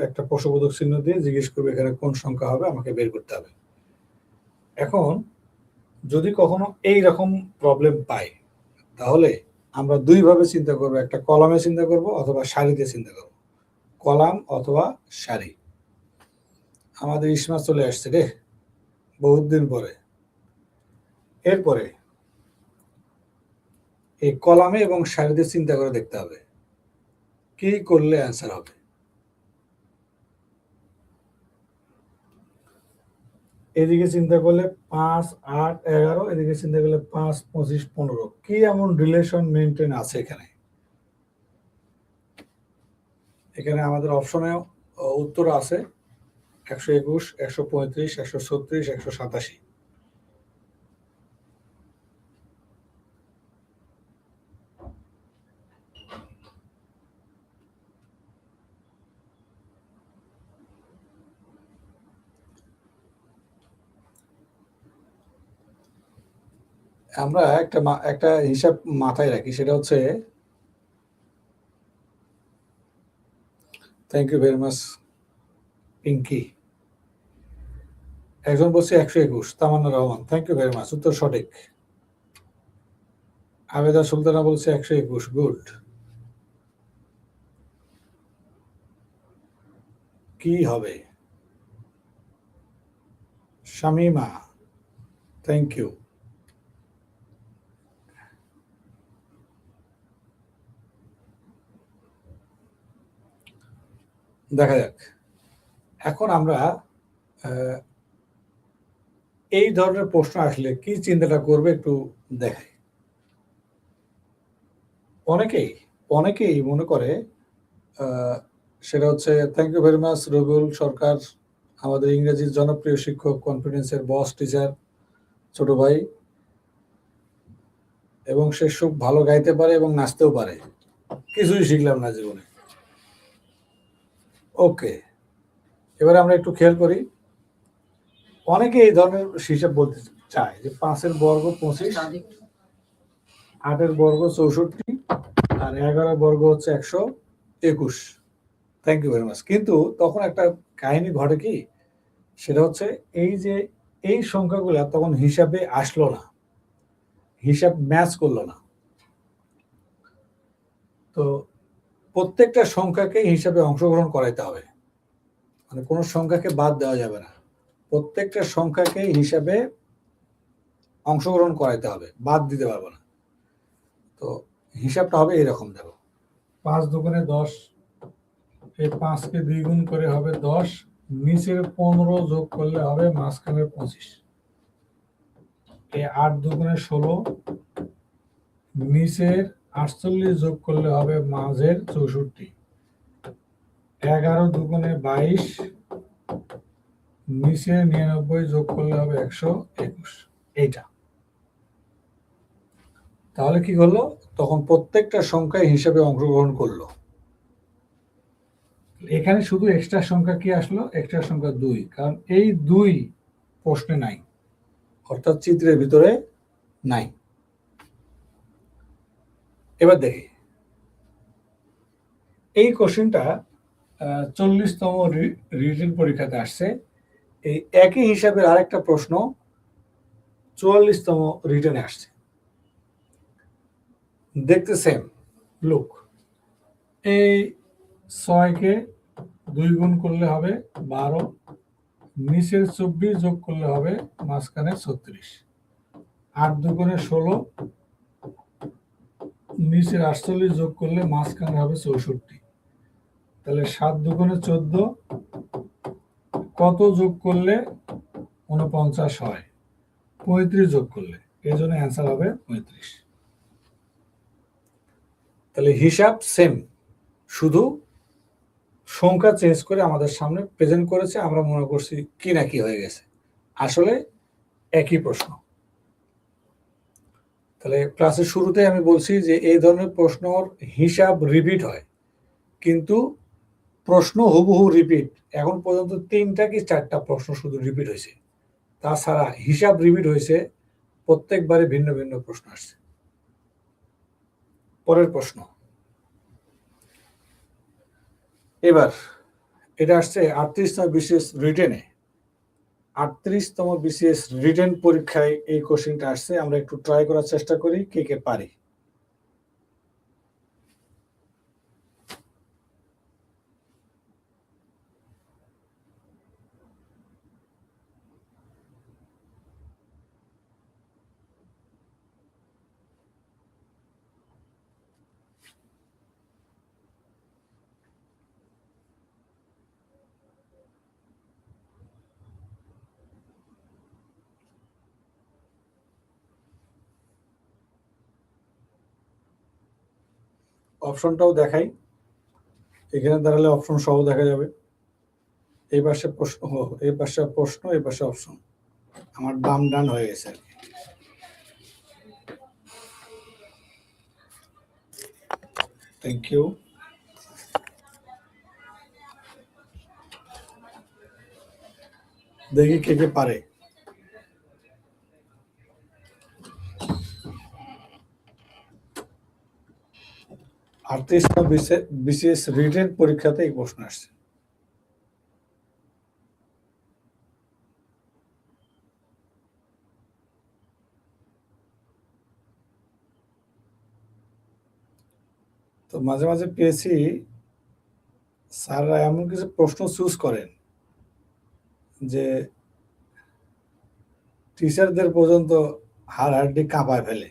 একটা প্রশ্নবোধক চিহ্ন দিয়ে জিজ্ঞেস করবে এখানে কোন সংখ্যা হবে, আমাকে বের করতে হবে। এখন যদি কখনো এই রকম প্রবলেম পাই, তাহলে আমরা দুইভাবে চিন্তা করবো, একটা কলামে চিন্তা করব অথবা সারিতে চিন্তা করব। কলাম অথবা সারি। আমাদের ইসমা চলে আসছে রে, বহুত দিন পরে। এরপরে এই কলামে এবং সারিতে চিন্তা করে দেখতে হবে কি করলে অ্যান্সার হবে। এদিকে চিন্তা করলে 5, 8, 11, এদিকে চিন্তা করলে 5, 25, 15। কি এমন রিলেশন মেনটেন আছে এখানে? এখানে আমাদের অপশনে উত্তর আছে 121, 135, 136, 187। আমরা একটা হিসাব মাথায় রাখি, সেটা হচ্ছে, thank you very much Pinky. একজন বলছে 121, Tamanna Rahman, thank you very much, উত্তর সঠিক। আবেদা সুলতানা বলছে 121, গুড। কি হবে? Shamima, thank you. দেখা যাক। এখন আমরা এই ধরনের প্রশ্ন আসলে কি চিন্তাটা করবে একটু দেখাই। অনেকেই মনে করে, সেটা হচ্ছে, thank you very much Rabiul Sarkar, আমাদের ইংরেজির জনপ্রিয় শিক্ষক, কনফিডেন্সের বস টিচার, ছোট ভাই, এবং সে খুব ভালো গাইতে পারে এবং নাচতেও পারে। কিছুই শিখলাম না জীবনে। ওকে, এবারে আমরা একটু খেয়াল করি। অনেকে এই ধরনের হিসাব বলতে চায় যে 5 বর্গ 25, 8 বর্গ 64, আর 11 বর্গ হচ্ছে 121। Thank you very much. কিন্তু তখন একটা কাহিনী ঘটে কি, সেটা হচ্ছে এই সংখ্যাগুলো তখন হিসাবে আসলো না, হিসাব ম্যাচ করলো না। তো প্রত্যেকটা সংখ্যাকে হিসাবে অংশগ্রহণ করাইতে হবে, মানে কোনো সংখ্যাকে বাদ দেওয়া যাবে না। প্রত্যেকটা সংখ্যাকে হিসাবে অংশগ্রহণ করাইতে হবে, বাদ দিতে পারবো না। তো হিসাবটা হবে এরকম, দেখো, 5 দুগুণে 10, এই 5কে 2 গুণ করে হবে 10, নিচের 15 যোগ করলে হবে মাঝখানের 25। এই 8 দুগুণে 16, নিচের 48 যোগ করলে হবে মাঝের 64, 11 দুগুণে 22, নিচে 99 যোগ করলে হবে 121। এইটা তাহলে কি করলো, তখন প্রত্যেকটা সংখ্যায় হিসাবে অংশগ্রহণ করলো। এখানে শুধু এক্সট্রা সংখ্যা কি আসলো, এক্সট্রা সংখ্যা 2, কারণ এই 2 প্রশ্নে নাই, অর্থাৎ চিত্রের ভিতরে নাই। এবার দেখি এই কোশ্চেনটা 40তম রিটেন পরীক্ষাতে আসছে। এই একই হিসাবের আরেকটা প্রশ্ন 44তম রিটেনে আসছে, দেখতে সেম। লুক, এই 6কে 2 গুণ করলে হবে 12, নিচের 24 যোগ করলে হবে মাঝখানে 36, 8 দুগুণে 16, নিচের 48 যোগ করলে মাঝখানে হবে 64। তাহলে 7 দুগুণে 14, কত যোগ করলে 49 হয়, 35 যোগ করলে, এই জন্য অ্যান্সার হবে 35। তাহলে হিসাব সেম, শুধু সংখ্যা চেঞ্জ করে আমাদের সামনে প্রেজেন্ট করেছে, আমরা মনে করছি কি না কি হয়ে গেছে, আসলে একই প্রশ্ন। তাহলে ক্লাসের শুরুতে আমি বলছি যে এই ধরনের প্রশ্নর হিসাব রিপিট হয়, কিন্তু প্রশ্ন হুবহু রিপিট। এখন পর্যন্ত 3টা কি 4টা প্রশ্ন শুধু রিপিট হয়েছে, তাছাড়া হিসাব রিপিট হয়েছে, প্রত্যেকবারে ভিন্ন ভিন্ন প্রশ্ন আসছে। পরের প্রশ্ন, এবার এটা আসছে 38তম বিসিএস রিটেনে। 38তম বিসিএস রিটেন পরীক্ষায় এই কোশ্চেনটা আসছে, আমরা একটু ট্রাই করার চেষ্টা করি কে কে পারি। অপশনটাও দেখাই, এখানে দাঁড়ালে অপশন সহ দেখা যাবে। এই পাশে প্রশ্ন, এই পাশে প্রশ্ন, এই পাশে অপশন, আমার বাম ডান হয়ে গেছে আর কি। Thank you. দেখি কে কে পারে। আটত্রিশতম বিসিএস রিটেন পরীক্ষাতে এই প্রশ্ন আসছে। তো মাঝে মাঝে পেয়েছি স্যাররা এমন কিছু প্রশ্ন চুজ করেন যে টিচারদের পর্যন্ত হাড় হাড্ডি কাঁপায় ফেলে।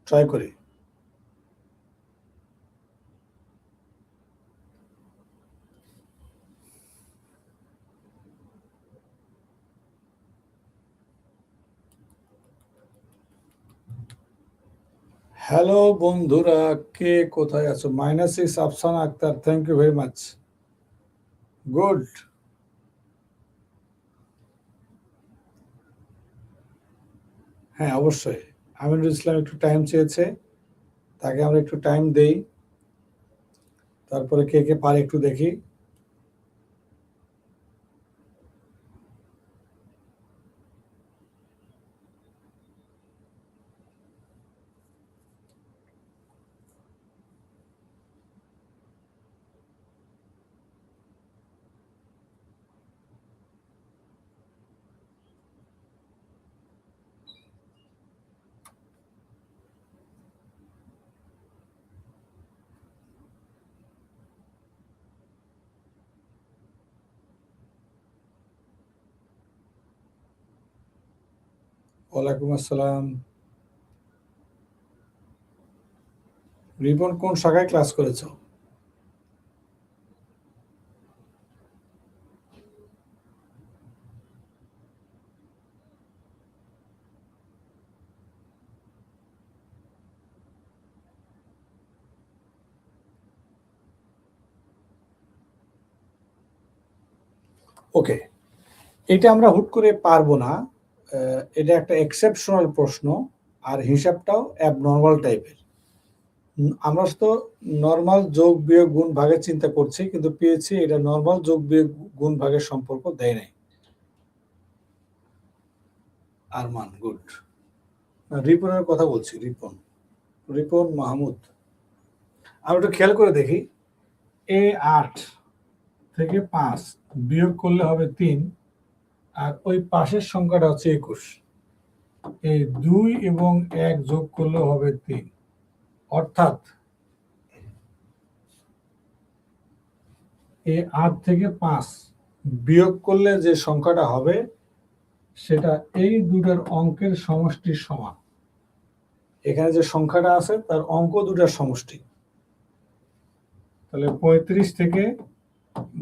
ট্রাই করি। হ্যালো বন্ধুরা, কে কোথায় আছো? -6 Afsana Akter, thank you very much, good. হ্যাঁ অবশ্যই, আমিনুল ইসলাম একটু টাইম চেয়েছে, তাকে আমরা একটু টাইম দেই, তারপরে কে কে পারে একটু দেখি। ওয়ালাইকুম আসসালাম। রিপন কোন শাখায় ক্লাস করেছো? ওকে, এটা আমরা হুট করে পারবো না, এটা একটা এক্সেপশনাল প্রশ্ন, আর হিসাবটাও অ্যাবনর্মাল টাইপের। আমরা তো নর্মাল যোগ বিয়োগ গুণ ভাগের চিন্তা করছি, কিন্তু পেয়েছি এটা নর্মাল যোগ বিয়োগ গুণ ভাগের সম্পর্ক দেয় নাই। আরমান, গুড। রিপনের কথা বলছি, রিপন মাহমুদ। আমি একটু খেয়াল করে দেখি, এ 8 থেকে 5 বিয়োগ করলে হবে 3, আর ওই পাশের সংখ্যাটা হচ্ছে 21। এই 2 এবং 1 যোগ করলে হবে 3, অর্থাৎ এই 8 থেকে 5 বিয়োগ করলে যে সংখ্যাটা হবে সেটা এই দুটার অঙ্কের সমষ্টির সমান। এখানে যে সংখ্যাটা আছে তার অঙ্ক দুটার সমষ্টি। তাহলে 35 থেকে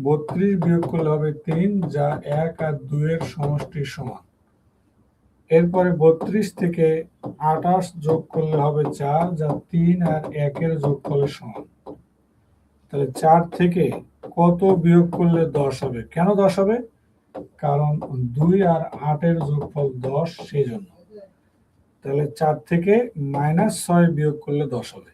32 বিয়োগ করলে হবে 3, যা 1 আর 2 এর সমষ্টির সমান। এরপরে 32 থেকে 28 যোগ করলে হবে 4, যা 3 আর 1 এর যোগফলের সমান। তাহলে 4 থেকে কত বিয়োগ করলে 10 হবে? কেন 10 হবে? কারণ 2 আর 8 এর যোগফল 10, সেই জন্য। তাহলে 4 থেকে -6 বিয়োগ করলে 10 হবে।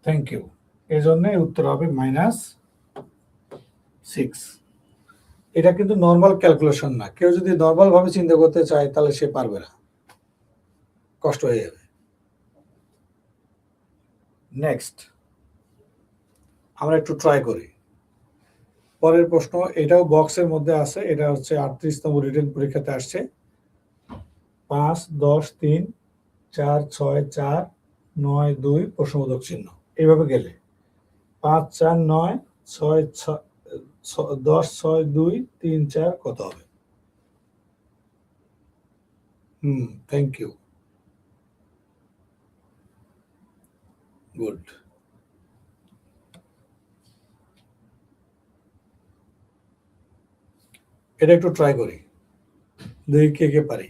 Thank you. এই জন্য উত্তর হবে -6। এটা কিন্তু নর্মাল ক্যালকুলেশন না। কেউ যদি নর্মাল ভাবে চিন্তা করতে চায় তাহলে সে পারবে না, কষ্ট হয়ে যাবে। নেক্সট আমরা একটু ট্রাই করি। পরের প্রশ্ন, এটাও বক্সের মধ্যে আছে, এটা হচ্ছে 38তম রিটেন পরীক্ষাতে আসছে। 5, 10, 3, 4, 6, 4, 9, 2 প্রশ্নবোধক চিহ্ন। এইভাবে গেলে 5, 4, 9, 6, 10, 6, 2, 3, 4 কত হবে? Thank you, good. এটা একটু ট্রাই করি, দেখি কে কে পারি।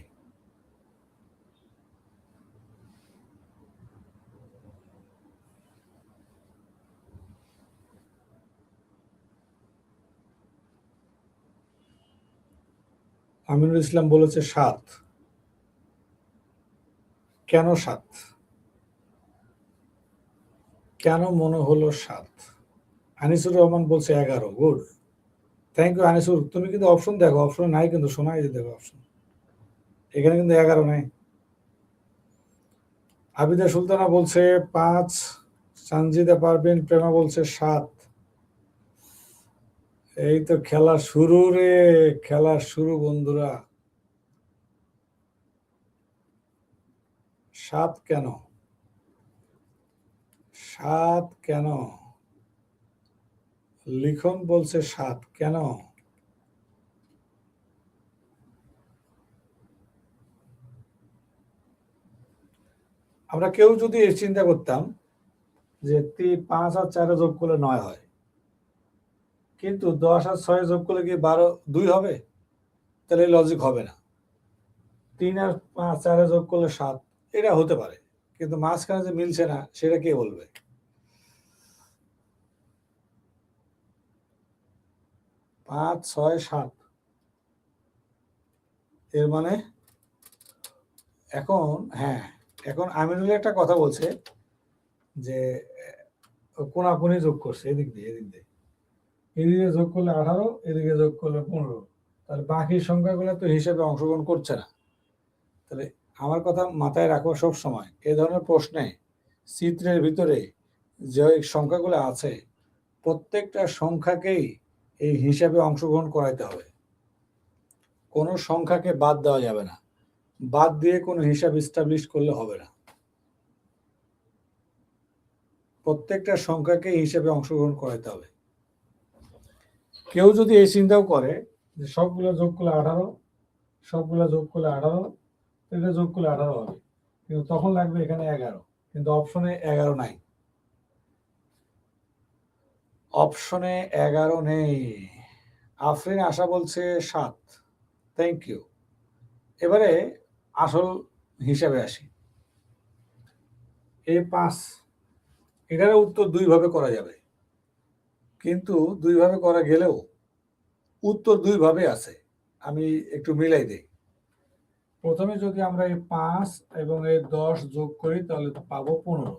আমিনুল ইসলাম বলেছে 7। কেন 7? কেন মনে হলো 7? আনিসুর রহমান বলছে 11। Good, thank you Anisur. তুমি কিন্তু অপশন দেখো, অপশন নাই কিন্তু, শোনাই যে দেখো অপশন, এখানে কিন্তু 11 নাই। আবিদা সুলতানা বলছে 5, সানজিদা পারবেন প্রেমা বলছে 7। এই তো খেলা শুরু রে, খেলা শুরু বন্ধুরা। 7 কেন? 7 কেন? লিখন বলছে 7 কেন? আমরা কেউ যদি চিন্তা করতাম যে 5 আর 4 যোগ করলে 9 হয়, কিন্তু 10 আর 6 যোগ করলে কি 12, 2 হবে? তাহলে লজিক হবে না। 3 আর 5, 4 যোগ করলে 7, এটা হতে পারে, কিন্তু মাঝখানে যে মিলছে না সেটা কে বলবে? পাঁচ, 6, 7, এর মানে এখন, হ্যাঁ, এখন আমিনুল একটা কথা বলছে যে কোনাকুনি যোগ করছে, এদিক দিয়ে এদিকে যোগ করলে 18, এদিকে যোগ করলে 15, তাহলে বাকি সংখ্যাগুলো তো হিসেবে অংশগ্রহণ করছে না। তাহলে আমার কথা মাথায় রাখো সব সময়, এ ধরনের প্রশ্নে চিত্রের ভিতরে যে সংখ্যাগুলো আছে প্রত্যেকটা সংখ্যাকেই এই হিসাবে অংশগ্রহণ করাইতে হবে, কোনো সংখ্যাকে বাদ দেওয়া যাবে না। বাদ দিয়ে কোনো হিসাব এস্টাবলিশ করলে হবে না। প্রত্যেকটা সংখ্যাকে হিসাবে অংশগ্রহণ করাইতে হবে। কেউ যদি এই চিন্তাও করে যে সবগুলো যোগ করলে 18, সবগুলো যোগ করলে 18, এটা যোগ করলে 18 হবে, কিন্তু তখন লাগবে এখানে 11, কিন্তু অপশনে 11 নাই, অপশনে 11 নেই। আফরিন আশা বলছে 7। Thank you. এবারে আসল হিসাবে আসি। এই 5, এটার উত্তর দুইভাবে করা যাবে, কিন্তু দুইভাবে করা গেলেও উত্তর দুইভাবে আছে। আমি একটু মিলাই দিই। প্রথমে যদি আমরা এই 5 এবং এই 10 যোগ করি তাহলে পাবো 15,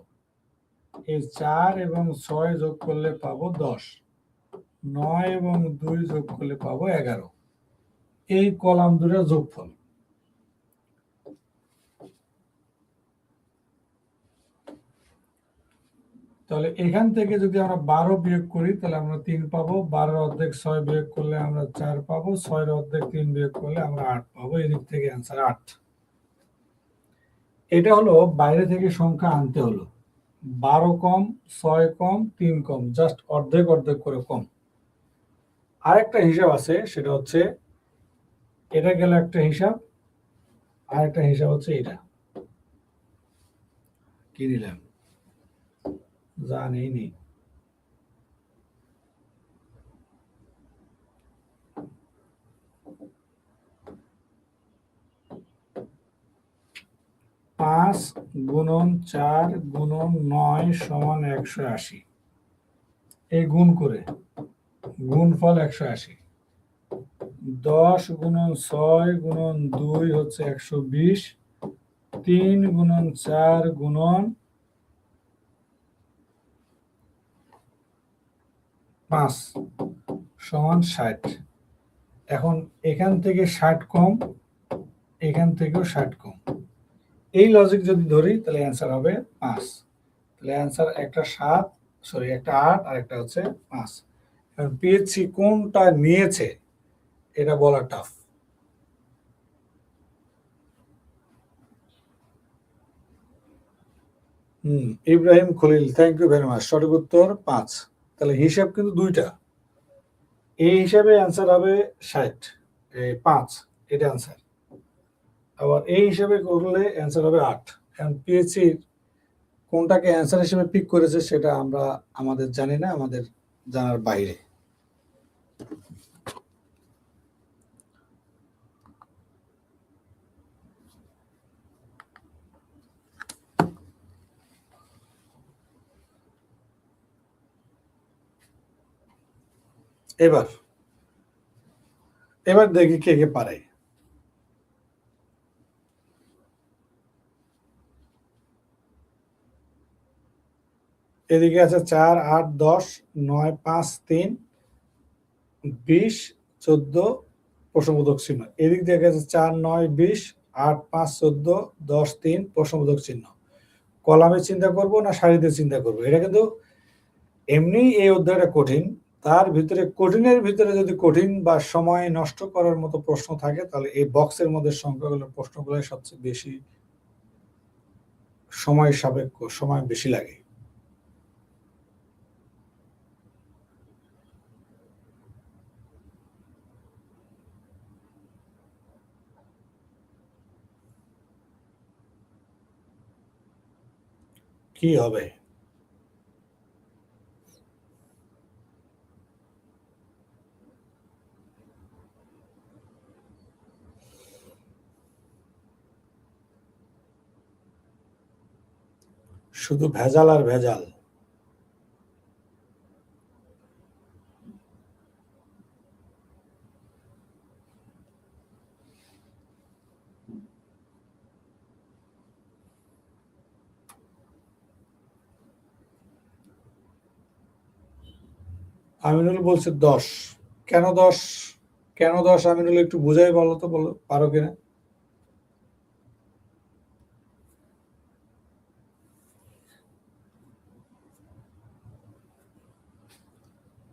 এই 4 এবং 6 যোগ করলে পাবো 10, 9 এবং 2 যোগ করলে পাবো 11। এই কলাম দুটোর যোগফল। তাহলে এখান থেকে যদি আমরা 12 বিয়োগ করি তাহলে আমরা 3 পাবো, 12 অর্ধেক 6 বিয়োগ করলে আমরা 4 পাবো, 6 অর্ধেক 3 বিয়োগ করলে আমরা 8 পাবো। এদিক থেকে অ্যান্সার 8। এটা হলো বাইরে থেকে সংখ্যা আনতে হলো, 12 কম, 6 কম, 3 কম, জাস্ট অর্ধেক অর্ধেক করে কম। আরেকটা হিসাব আছে, সেটা হচ্ছে এটা গেল একটা হিসাব, আরেকটা হিসাব হচ্ছে এটা। কি দিলাম জানি নি। পাঁচ গুণন 4 গুণন 9 সমান 180, এই গুণ করে গুণফল 180। 10 গুণন 6 গুণন 2 হচ্ছে 120, 3 গুণন 4 গুণন 5 সমান 60। এখন এখান থেকে 60 কম, এখান থেকেও 60 কম। এই লজিক যদি ধরি তাহলে অ্যান্সার হবে 5। তাহলে অ্যান্সার একটা 7, সরি একটা 8 আর একটা হচ্ছে 5। এখন পেয়েছি, কোনটা নিয়েছে এটা বলা tough. Ibrahim Khalil, thank you very much. সঠিক উত্তর 5। তাহলে হিসাব কিন্তু দুইটা। এই হিসাবে অ্যান্সার হবে 60, 5 এটা অ্যান্সার। আবার এই হিসাবে করলে অ্যান্সার হবে 8। এখন পেয়েছি, কোনটাকে অ্যান্সার হিসেবে পিক করেছে সেটা আমরা আমাদের জানি না, আমাদের জানার বাইরে। এবার এবার দেখি কে কে পারে। এদিকে আছে 4, 8, 10, 9, 5, 3, 20, 14 প্রশ্নবোধক চিহ্ন। এদিক থেকে আছে 4, 9, 20, 8, 5, 14, 10, 3 প্রশ্নবোধক চিহ্ন। কলামে চিন্তা করব না সারিতে চিন্তা করব, এটা কিন্তু এমনি এই অধ্যায়টা কঠিন। তার ভিতরে কঠিনের ভিতরে যদি কঠিন বা সময় নষ্ট করার মতো প্রশ্ন থাকে তাহলে এই বক্সের মধ্যে সংখ্যাগুলো প্রশ্নগুলো সবচেয়ে বেশি সময় সাপেক্ষ, সময় বেশি লাগে। কি হবে? শুধু ভেজাল আর ভেজাল। আমিনুল বলছে 10। কেন 10? কেন 10 আমিনুল একটু বুঝাই বলো তো, বলো পারো কিনা।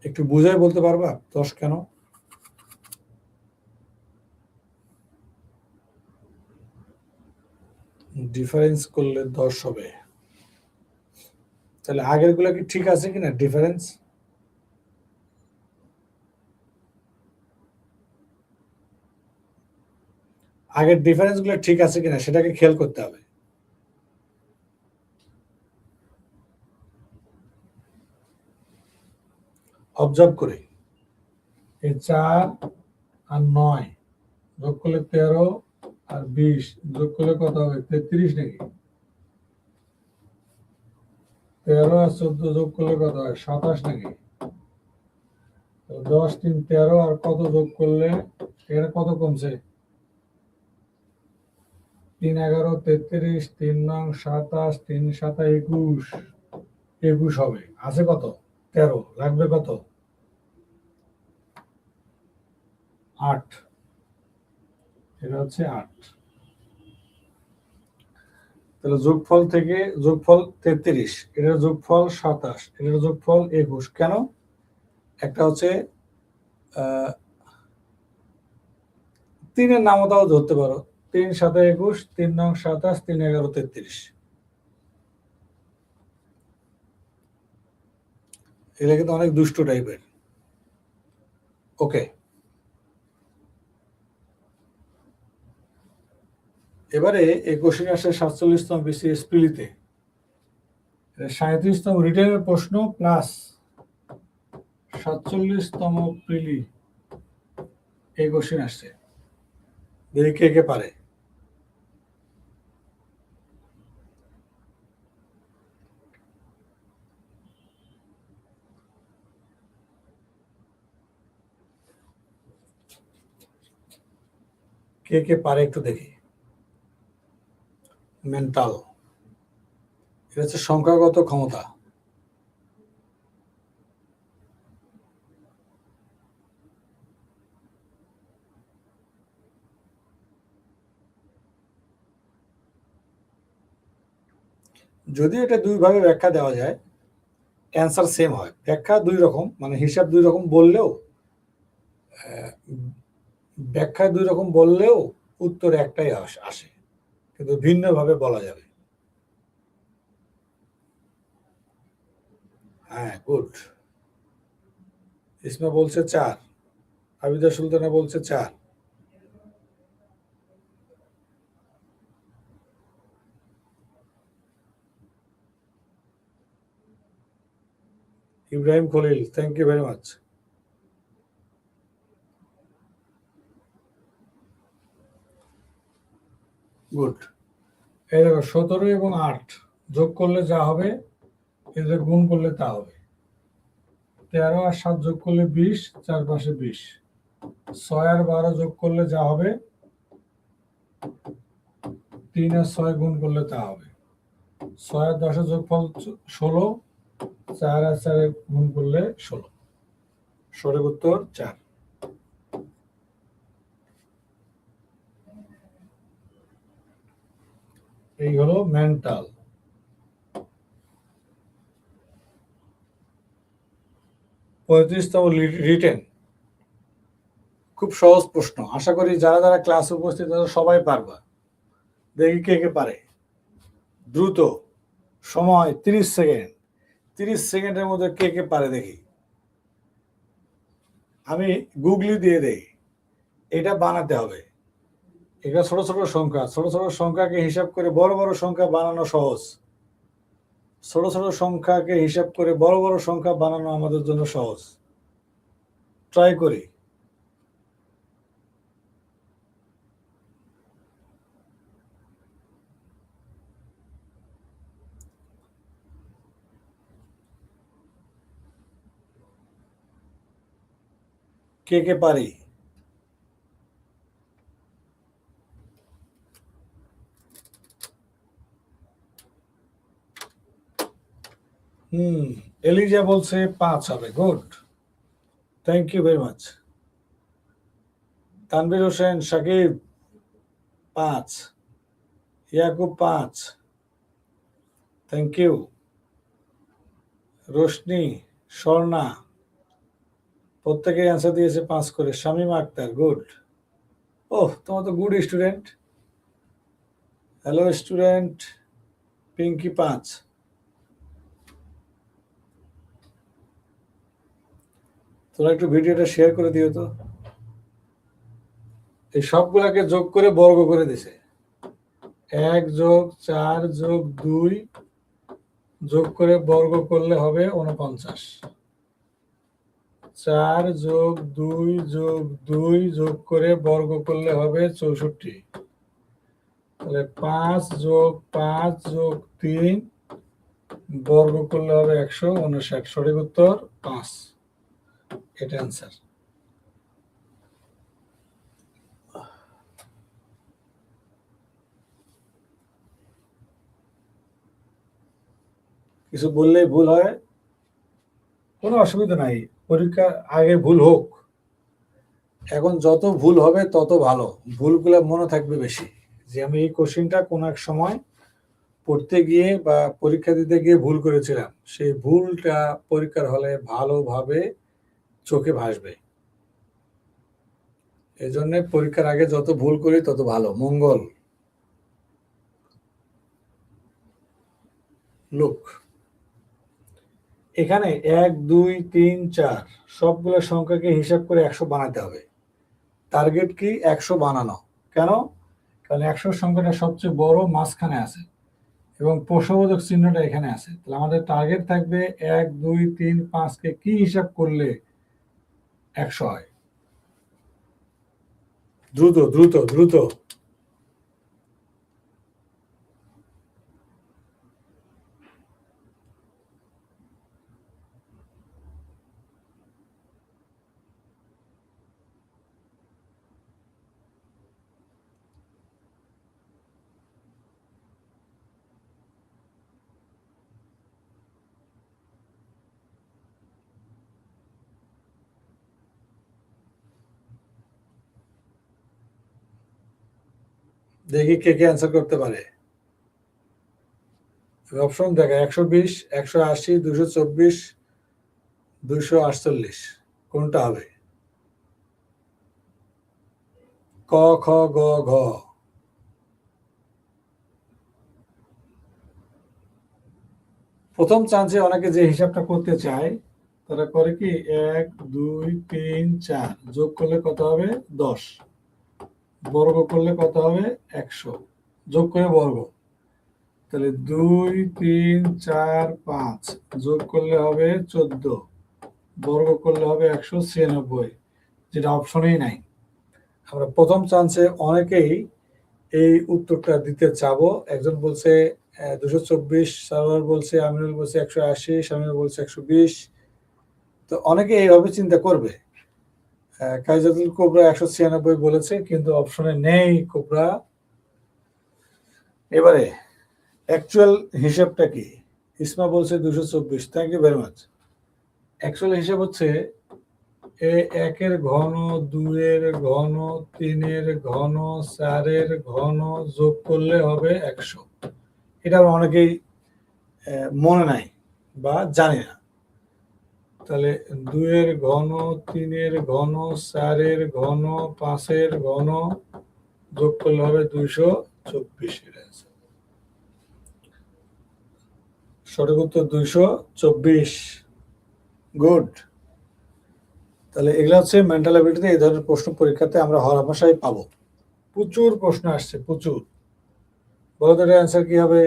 একটু বুঝাই বলতে পারবা 10 কেন? ডিফারেন্স করলে 10 হবে। তাহলে আগের গুলা কি ঠিক আছে কিনা ডিফারেন্স? আগের ডিফারেন্সগুলো ঠিক আছে কিনা সেটাকে খেয়াল করতে হবে। অবজার্ভ করে এই 4 আর 9 যোগ করলে 13 আর 20 যোগ করলে কত হবে? 33 নাকি? 13 আর 14 যোগ করলে কত হয়? 27 নাকি? 10 3 13 আর কত যোগ করলে এখানে কত কমছে? 3 11 33 3 9 27 3 7 21 21 হবে। আছে কত? 13 লাগবে কত? 8। এটা হচ্ছে 8। তাহলে যোগফল থেকে যোগফল 33, এটার যোগফল 27, এটার যোগফল 21। কেন? একটা হচ্ছে 3-এর নামতাও ধরতে পারো। 3 7 21, 3 9 27, 3 11 33। এটা কিন্তু অনেক দুষ্ট টাইপের। ওকে, এবারে এই কোশ্চেন আসছে 47তম বিসিএস প্রিলিতে, 37তম রিটেনের প্রশ্ন প্লাস 47তম প্রিলি এই কোশ্চেন আসছে। দেখি কে কে পারে। কে কে পারে একটু দেখি। মেন্টাল, এটা হচ্ছে সংখ্যাগত ক্ষমতা। যদি এটা দুই ভাবে ব্যাখ্যা দেওয়া যায়, অ্যান্সার সেম হয়। ব্যাখ্যা দুই রকম, মানে হিসাব দুই রকম বললেও, ব্যাখ্যা দুই রকম বললেও উত্তর একটাই আসে, কিন্তু ভিন্নভাবে বলা যাবে। হ্যাঁ, গুড। ইসমা বলছে 4, আবিদা সুলতানা বলছে 4। Ibrahim Khalil, thank you very much. Good. এই দেখো 17 এবং 8 যোগ করলে যা হবে, এদের গুণ করলে তা হবে। 13 আর 7 যোগ করলে 20, চারপাশে 20। 6 আর 12 যোগ করলে যা হবে, 3 আর 6 গুণ করলে তা হবে। 6 আর 10 যোগফল 16, 4 আর 4 গুণ করলে 16। সঠিক উত্তর 4। এই হলো মেন্টাল। 35তম রিটেন, খুব সহজ প্রশ্ন। আশা করি যারা যারা ক্লাসে উপস্থিত আছে সবাই পারবা। দেখি কে কে পারে। দ্রুত, সময় 30 সেকেন্ড। 30 সেকেন্ডের মধ্যে কে কে পারে দেখি। আমি গুগলি দিয়ে দেই, এটা বানাতে হবে। এটা ছোট ছোট সংখ্যা, ছোট ছোট সংখ্যাকে হিসাব করে বড় বড় সংখ্যা বানানো সহজ। ছোট ছোট সংখ্যাকে হিসাব করে বড় বড় সংখ্যা বানানো আমাদের জন্য সহজ। ট্রাই করি। কে কে পারি। এলিজা বলছে 5 হবে। Good, thank you very much. Tanvir Hossain, Sakib 5, Yakub 5, thank you. Roshni, Swarna প্রত্যেকে অ্যান্সার দিয়েছে 5 করে। শামীমা আক্তার, গুড। ওহ, তোমার তো good student. Hello student. Pinky 5। তোমরা একটু ভিডিওটা শেয়ার করে দিও তো। এই সবগুলাকে যোগ করে বর্গ করে দিছে। 1 যোগ 4 যোগ 2 যোগ করে বর্গ করলে হবে 49। 4 যোগ 2 যোগ 2 যোগ করে বর্গ করলে হবে 64। তাহলে 5 যোগ 5 যোগ 3 বর্গ করলে হবে 159। সঠিক উত্তর 5। এটা অ্যান্সার। কিছু বললেই ভুল হয়, কোনো অসুবিধা নাই, পরীক্ষা আগে ভুল হোক। এখন যত ভুল হবে তত ভালো, ভুলগুলো মনে থাকবে বেশি, যে আমি এই কোশ্চেনটা কোন এক সময় পড়তে গিয়ে বা পরীক্ষা দিতে গিয়ে ভুল করেছিলাম, সেই ভুলটা পরীক্ষার হলে ভালোভাবে চোখে ভাসবে। এই জন্য পরীক্ষার আগে যত ভুল করি তত ভালো, মঙ্গল। লুক, এখানে 1 2 3 4 সবগুলো সংখ্যাকে হিসাব করে 100 বানাতে হবে। টার্গেট কি 100 বানানো। কেন? কারণ 100 সংখ্যাটা সবচেয়ে বড়, মাঝখানে আছে এবং প্রশ্নবোধক চিহ্নটা এখানে আছে। তাহলে আমাদের টার্গেট থাকবে 1 2 3 5 কে কি হিসাব করলে 100 হয়। দ্রুত দ্রুত দ্রুত। দেখি কে কে অ্যান্সার করতে পারে। অপশন দেখা, 120 180 224 248, কোনটা হবে? ক খ গ ঘ। প্রথম চান্সে অনেকে যে হিসাবটা করতে চায় তারা করে কি 1 2 3 4 যোগ করলে কত হবে 10, বর্গ করলে কত হবে 100, যোগ করে বর্গ। তাহলে 2 3 4 5 যোগ করলে হবে 14, বর্গ করলে হবে 196, যেটা অপশনেই নাই। আমরা প্রথম চান্সে অনেকেই এই উত্তরটা দিতে চাবো। একজন বলছে 224, সারোয়ার বলছে, আমিনুল বলছে 180, শামিম বলছে 120। তো অনেকে এইভাবে চিন্তা করবে। কাইজাতুল কোবরা 196 বলেছে, কিন্তু অপশনে নেই কোবরা। এবারে অ্যাকচুয়াল হিসাবটা কি? ইসমা বলছে 224। Thank you very much. Actual হিসাব হচ্ছে একের ঘন, 2-এর ঘন, 3-এর ঘন, 4-এর ঘন যোগ করলে হবে 100। এটা অনেকেই মনে নাই বা জানি না। তাহলে 2-এর ঘন, 3-এর ঘন, 4-এর ঘন, 5-এর ঘন যোগ করলে হবে 224। সঠিক উত্তর 224। গুড। তাহলে এগুলো হচ্ছে মেন্টাল অ্যাবিলিটিতে এই ধরনের প্রশ্ন পরীক্ষাতে আমরা হরহামেশাই পাবো। প্রচুর প্রশ্ন আসছে, প্রচুর। বলো তো এটার অ্যান্সার কি হবে?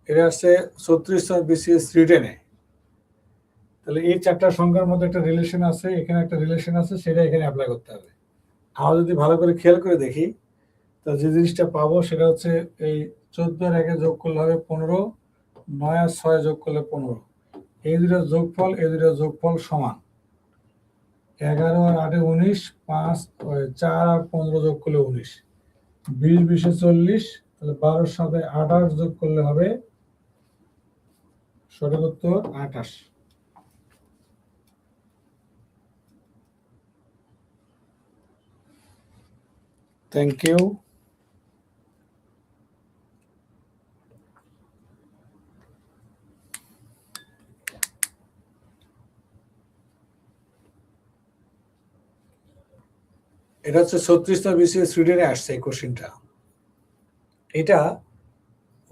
এটা আসছে 36 BCS রিটেনে। তাহলে এই 4টা সংখ্যার মধ্যে একটা রিলেশন আছে, এখানে একটা রিলেশন আছে, সেটা এখানে অ্যাপ্লাই করতে হবে। আমরা যদি ভালো করে খেয়াল করে দেখি, তাহলে যে জিনিসটা পাবো সেটা হচ্ছে এই 14 আর 1 যোগ করলে হবে 15, 9 আর 6 যোগ করলে 15। এই দুটো যোগফল, এই দুটো যোগফল সমান। 11 আর 8 19, 5 4 আর 15 যোগ করলে 19, 20 20 40। তাহলে 12-র সাথে 28 যোগ করলে হবে সঠিক উত্তর 28। Thank you. এটা হচ্ছে 36 BCS রিটেনে আসছে এই কোশ্চেনটা। এটা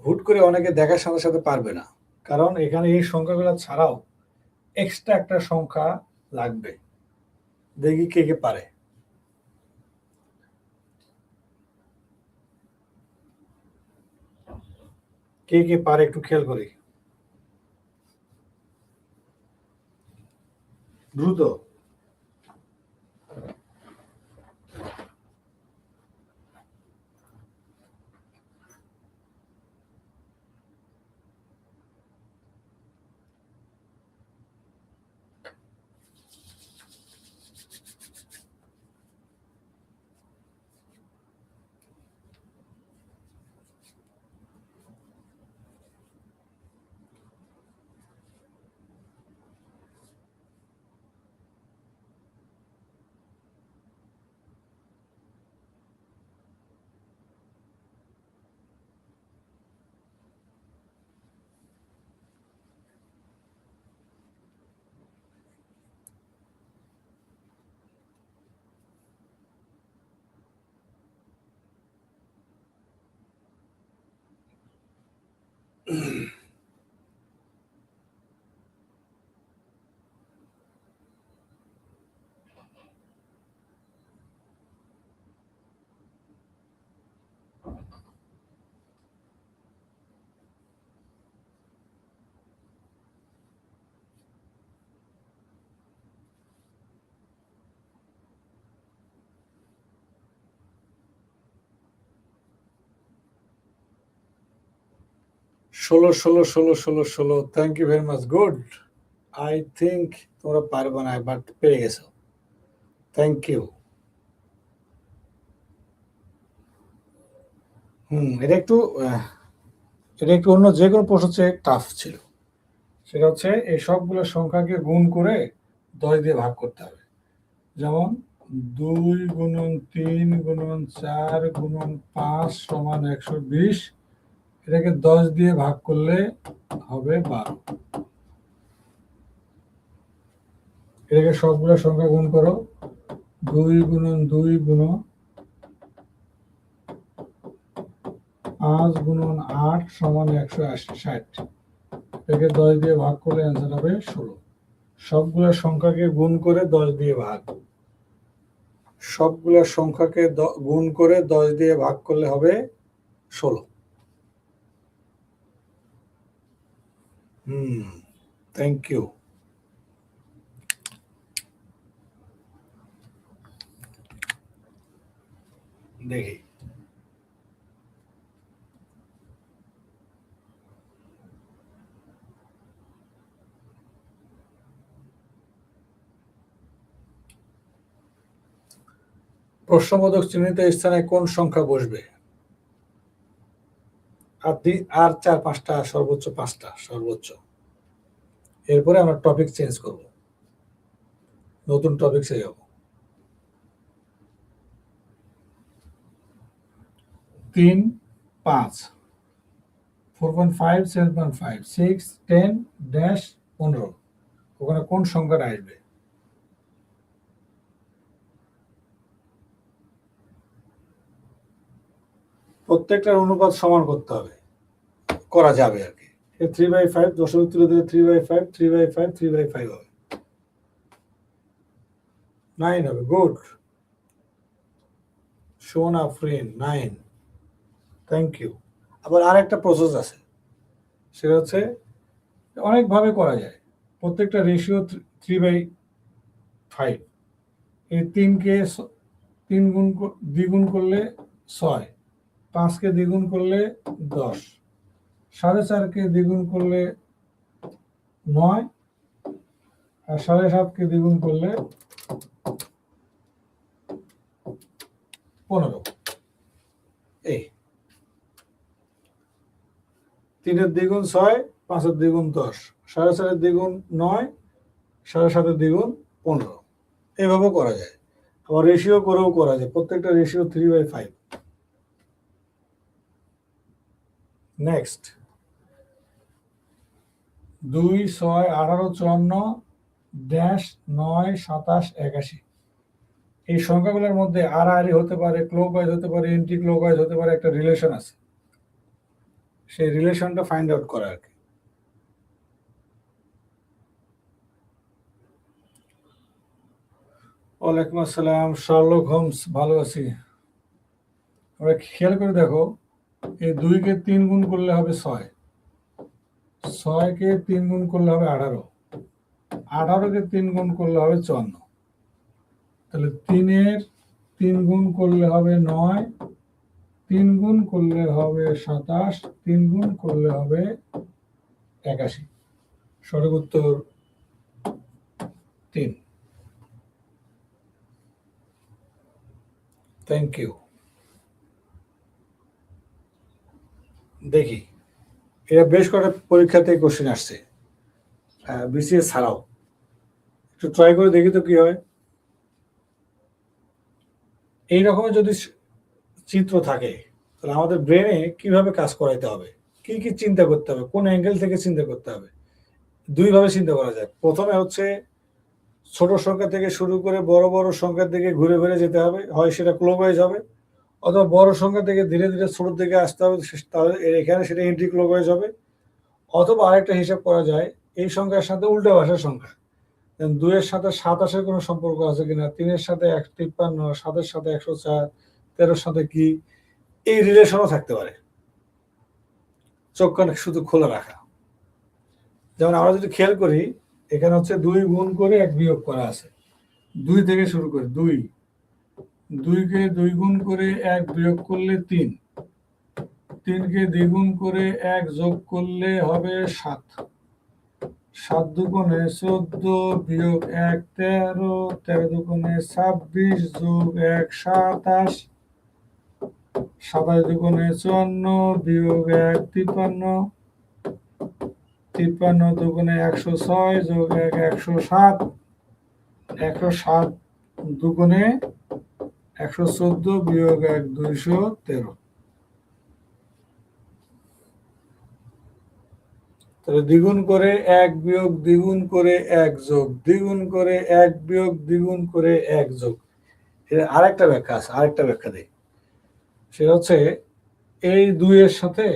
হুট করে অনেকে দেখার সাথে সাথে পারবে না। কারণ এখানে এই সংখ্যাগুলো ছাড়াও এক্সট্রা একটা সংখ্যা লাগবে। দেখি কে কে পারে। কে কে পারে একটু খেয়াল করি, দ্রুত। ষোলো ষোলো ষোলো ষোলো ষোলো, thank you very much, good. I think তোমরা পারবে না, বাট পেরে গেছো, থ্যাংক ইউ। এটা একটু অন্য যে কোনো প্রশ্ন চেয়ে টাফ ছিল। সেটা হচ্ছে এই সবগুলো সংখ্যাকে গুণ করে 10 দিয়ে ভাগ করতে হবে। যেমন 2 গুণন 3 গুণন 4 গুণন 5 সমান 120। এটাকে 10 দিয়ে ভাগ করলে হবে 12। এটাকে সবগুলো সংখ্যা গুণ করো। 2 গুণন 2 গুণন 5 গুণন 8 সমান 160। এটাকে 10 দিয়ে ভাগ করলে অ্যান্সার হবে 16। সবগুলো সংখ্যাকে গুণ করে 10 দিয়ে ভাগ, সবগুলো সংখ্যাকে গুণ করে 10 দিয়ে ভাগ করলে হবে 16। Thank you. দেখি প্রশ্নবোধক চিহ্নিত স্থানে কোন সংখ্যা বসবে? আর 4-5টা, সর্বোচ্চ 5টা, সর্বোচ্চ। এরপরে আমরা টপিক চেঞ্জ করব, নতুন টপিক সে যাব। 3, 5, 4.5, 7.5, 6, 10, ড্যাশ 15। ওখানে কোন সংখ্যাটা আসবে? প্রত্যেকটার অনুপাত সমান করতে হবে, করা যাবে আর কি। 3/5 দশমিক তুলে দিলে 3/5, 3/5, 3/5 হবে, 9 হবে। গুড, শোন আফরিন, 9, থ্যাংক ইউ। আবার আরেকটা প্রসেস আছে, সেটা হচ্ছে অনেকভাবে করা যায়। প্রত্যেকটা রেশিও 3/5। এই 3কে 3 গুণ দ্বিগুণ করলে 6, 5কে দ্বিগুণ করলে 10, 4.5কে দ্বিগুণ করলে 9, আর 7.5কে দ্বিগুণ করলে 15। এই 3-এর দ্বিগুণ 6, 5-এর দ্বিগুণ 10, 4.5-এর দ্বিগুণ 9, 7.5-এর দ্বিগুণ 15। এইভাবে করা যায়। আবার রেশিও করেও করা যায়, প্রত্যেকটা রেশিও 3/5। Next, 2, 6, 18, 54, dash 9, 27, 81। এই সংখ্যাগুলোর মধ্যে আড়াআড়ি হতে পারে, ক্লকওয়াইজ হতে পারে, এন্টি ক্লকওয়াইজ হতে পারে, একটা রিলেশন আছে। সেই রিলেশনটা ফাইন্ড আউট করা আর কি। ওয়ালাইকুম আসসালাম, শার্লক হোমস। ভালো আছি। আমরা খেয়াল করে দেখো, এই 2-কে 3 গুণ করলে হবে 6, 6-কে 3 গুণ করলে হবে 18, 18-কে 3 গুণ করলে হবে 54। তাহলে 3-এর 3 গুণ করলে হবে 9, 3 গুণ করলে হবে 27, 3 গুণ করলে হবে 81। সঠিক উত্তর 3। Thank you. দেখি, এটা বেশ কটা পরীক্ষাতে কোশ্চেন আসছে, বিসিএস ছাড়াও। একটু ট্রাই করে দেখি তো কি হয়। এই রকমের যদি চিত্র থাকে, তাহলে আমাদের ব্রেনে কিভাবে কাজ করাইতে হবে, কি কি চিন্তা করতে হবে, কোন অ্যাঙ্গেল থেকে চিন্তা করতে হবে। দুইভাবে চিন্তা করা যায়। প্রথমে হচ্ছে ছোট সংখ্যা থেকে শুরু করে বড় বড় সংখ্যার দিকে ঘুরে ঘুরে যেতে হবে, হয় সেটা ক্লকওয়াইজ হবে, অথবা বড় সংখ্যা থেকে ধীরে ধীরে ছোট দিকে আসতে হবে, তাহলে এখানে সেটা এন্টি ক্লকওয়াইজ হবে। অথবা আরেকটা হিসাব করা যায়, এই সংখ্যার সাথে উল্টো ভাষার সংখ্যা, 2-এর সাথে 27-এর কোনো সম্পর্ক আছে কিনা, 3-এর সাথে 153, 7-এর সাথে 104, 13-এর সাথে কি, এই রিলেশনও থাকতে পারে। চোখ কান শুধু খোলা রাখা। যেমন আমরা যদি খেয়াল করি, এখানে হচ্ছে 2 গুণ করে 1 বিয়োগ করা আছে। 2 থেকে শুরু করে 2কে 2 গুণ করে 1 বিয়োগ করলে 3, 3কে দ্বিগুণ করে 1 যোগ করলে হবে 7, 7 দুগুণে 14 বিয়োগ 1 13, 13 দুগুণে 26 যোগ 1 27, 27 দুগুণে 54 বিয়োগ 1 53, 53 দুগুণে 106 যোগ 1 107, 107 দুগুণে 114 বিয়োগ 1 213। তাহলে দ্বিগুণ করে 1 বিয়োগ দ্বিগুণ করে 1 যোগ দ্বিগুণ করে 1 বিয়োগ দ্বিগুণ করে 1 যোগ। এর আরেকটা ব্যাখ্যা আছে, আরেকটা ব্যাখ্যা দেই। সেটা হচ্ছে এই 2-এর সাথে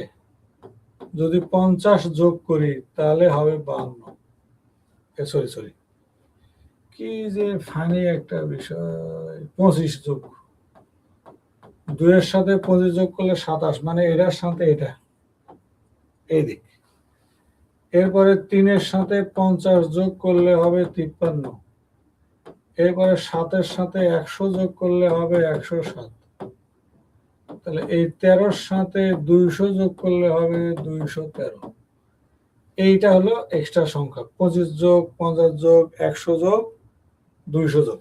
যদি 50 যোগ করি তাহলে হবে 52। সরি, কি যে ফানি একটা বিষয়, 25 যোগ 2-এর সাথে 25 যোগ করলে 27, মানে এটার সাথে এটা এই দিক। এরপরে 3-এর সাথে 50 যোগ করলে হবে 53, এরপরে 7-এর সাথে 100 যোগ করলে হবে 107। তাহলে এই 13-র সাথে 200 যোগ করলে হবে 213। এইটা হলো এক্সট্রা সংখ্যা, 25 যোগ 50 যোগ 100 যোগ 200 যোগ,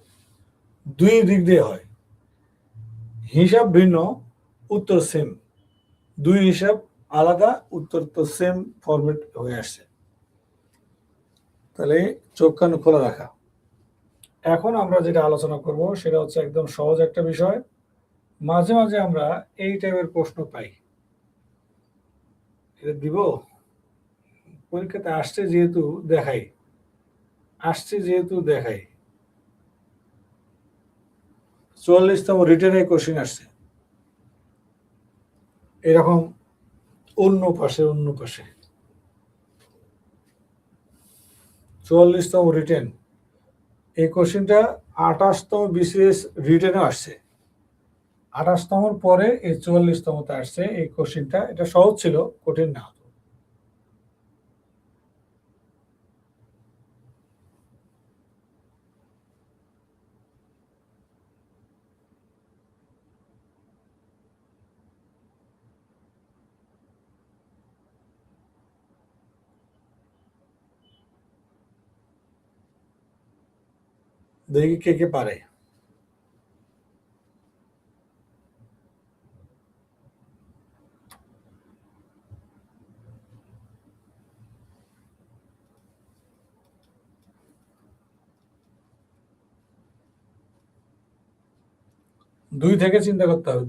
দুই দিক দিয়ে হয়। হিসাব ভিন্ন, উত্তর সেম। দুই হিসাব আলাদা, উত্তর তো সেম ফরম্যাট হয়ে আসছে। তাহলে চোখ কান খোলা রাখা। এখন আমরা যেটা আলোচনা করব সেটা হচ্ছে একদম সহজ একটা বিষয়। মাঝে মাঝে আমরা এই টাইপের প্রশ্ন পাই, এটা দিব পরীক্ষাতে আসছে যেহেতু দেখাই, 44তম রিটেনে কোশ্চেন আসছে এরকম, অন্য পাশে 44তম রিটেন। এই কোশ্চেনটা 28তম বিসিএস রিটেনে আসছে, 28তমর পরে এই 44তমতে আসছে এই কোশ্চেনটা। এটা সহজ ছিল, কঠিন না। দেখি কে কে পারে। দুই থেকে চিন্তা করতে হবে।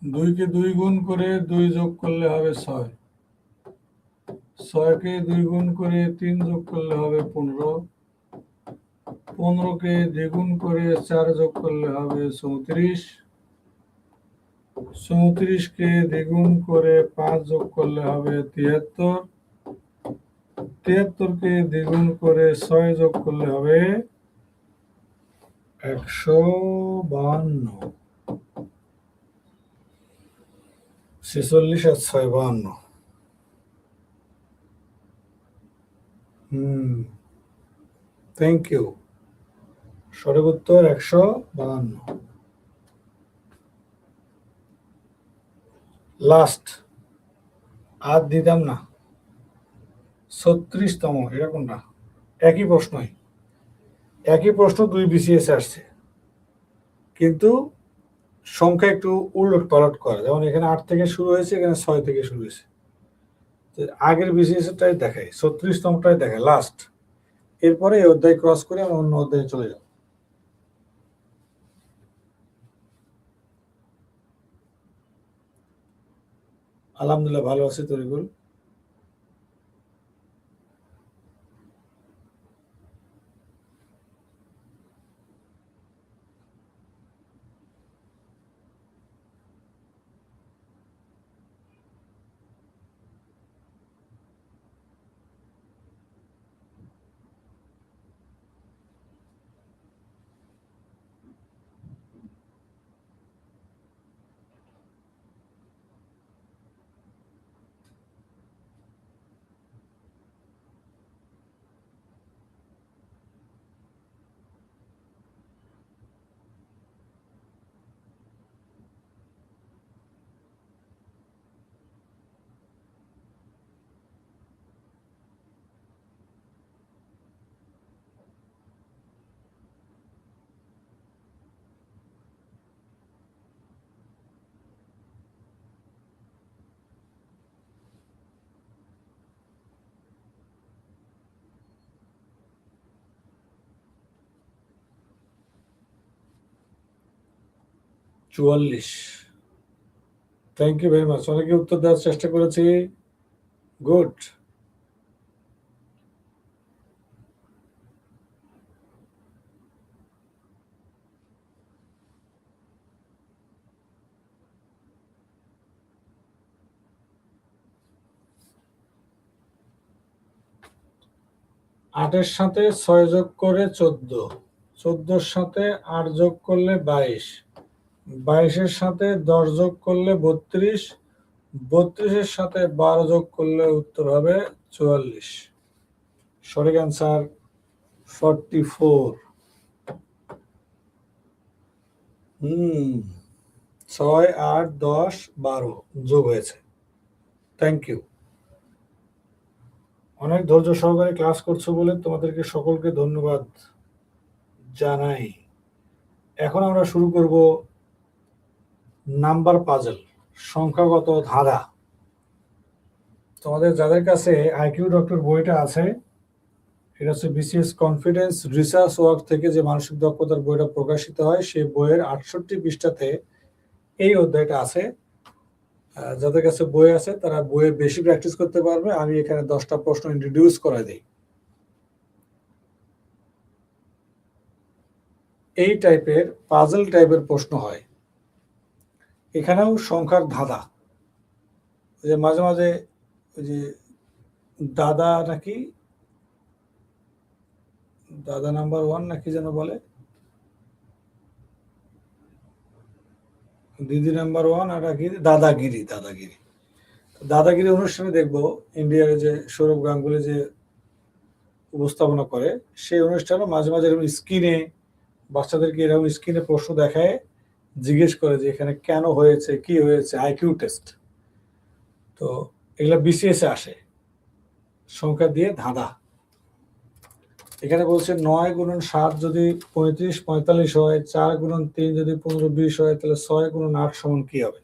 2কে 2 গুণ করে 2 যোগ করলে হবে 6, 6কে 2 গুণ করে 3 যোগ করলে হবে 15, 15কে দ্বিগুণ করে 4 যোগ করলে হবে 34, 34কে দ্বিগুণ করে 5 যোগ করলে হবে 73, 73কে দ্বিগুণ করে 6 যোগ করলে হবে 152। 46 আর 6 52। Thank you. সঠিক উত্তর 152। লাস্ট আর দিতাম না। 36তম, এটা কোনটা? একই প্রশ্নই, একই প্রশ্ন 2 বিসিএস আসছে, কিন্তু সংখ্যা একটু উলট পালট করা। যেমন এখানে 8 থেকে শুরু হয়েছে, এখানে 6 থেকে শুরু হয়েছে। আগের বিসিএস টাই দেখায়, 36তমটাই দেখায় লাস্ট। এরপরে এই অধ্যায় ক্রস করে আমরা অন্য অধ্যায়ে চলে যাব। আলহামদুলিল্লাহ ভালো আছে তরিকুল। চুয়াল্লিশ। Thank you very much. অনেকে উত্তর দেওয়ার চেষ্টা করেছি, গুড। আটের সাথে 6 যোগ করে 14, 14-র সাথে 8 যোগ করলে 22, 22-এর সাথে 10 যোগ করলে 32, 32-এর সাথে 12 যোগ করলে উত্তর হবে 44। সঠিক অ্যান্সার 44। 6, 8, 10, 12 যোগ হয়েছে। Thank you. অনেক ধৈর্য সহকারে ক্লাস করছো বলে তোমাদেরকে সকলকে ধন্যবাদ জানাই। এখন আমরা শুরু করব নাম্বার পাজল, সংখ্যাগত ধাঁধা। তোমাদের যাদের কাছে আইকিউ ডক্টর বইটা আছে, এটা হচ্ছে বিসিএস কনফিডেন্স রিসার্চ ওয়ার্ক থেকে যে মানসিক দক্ষতার বইটা প্রকাশিত হয়, সেই বইয়ের 68 পৃষ্ঠাতে এই অধ্যায়টা আছে। যাদের কাছে বই আছে তারা বইয়ে বেশি প্র্যাকটিস করতে পারবে। আমি এখানে 10টা প্রশ্ন ইন্ট্রোডিউস করে দিই। এই টাইপের পাজল টাইপের প্রশ্ন হয়। এখানেও সংখ্যার ধাঁধা, যে মাঝে মাঝে ওই যে দাদা নাকি দাদা নাম্বার 1 নাকি যেন বলে, দিদি নাম্বার 1 আর কি দাদাগিরি। দাদাগিরি দাদাগিরি অনুষ্ঠানে দেখবো ইন্ডিয়ার যে সৌরভ গাঙ্গুলি যে উপস্থাপনা করে, সেই অনুষ্ঠানে মাঝে মাঝে এরকম স্ক্রিনে বাচ্চাদেরকে এরকম স্ক্রিনে প্রশ্ন দেখায়, জিজ্ঞেস করে যে এখানে কেন হয়েছে, কি হয়েছে, আইকিউ টেস্ট। তো এগুলা বিসিএস এ আসে, সংখ্যা দিয়ে ধাঁধা। এখানে বলছে 9 গুণন 7 যদি 35 45 হয়, 4 গুণন 3 যদি 15 20 হয়, তাহলে 6 গুণন 8 সমান কি হবে?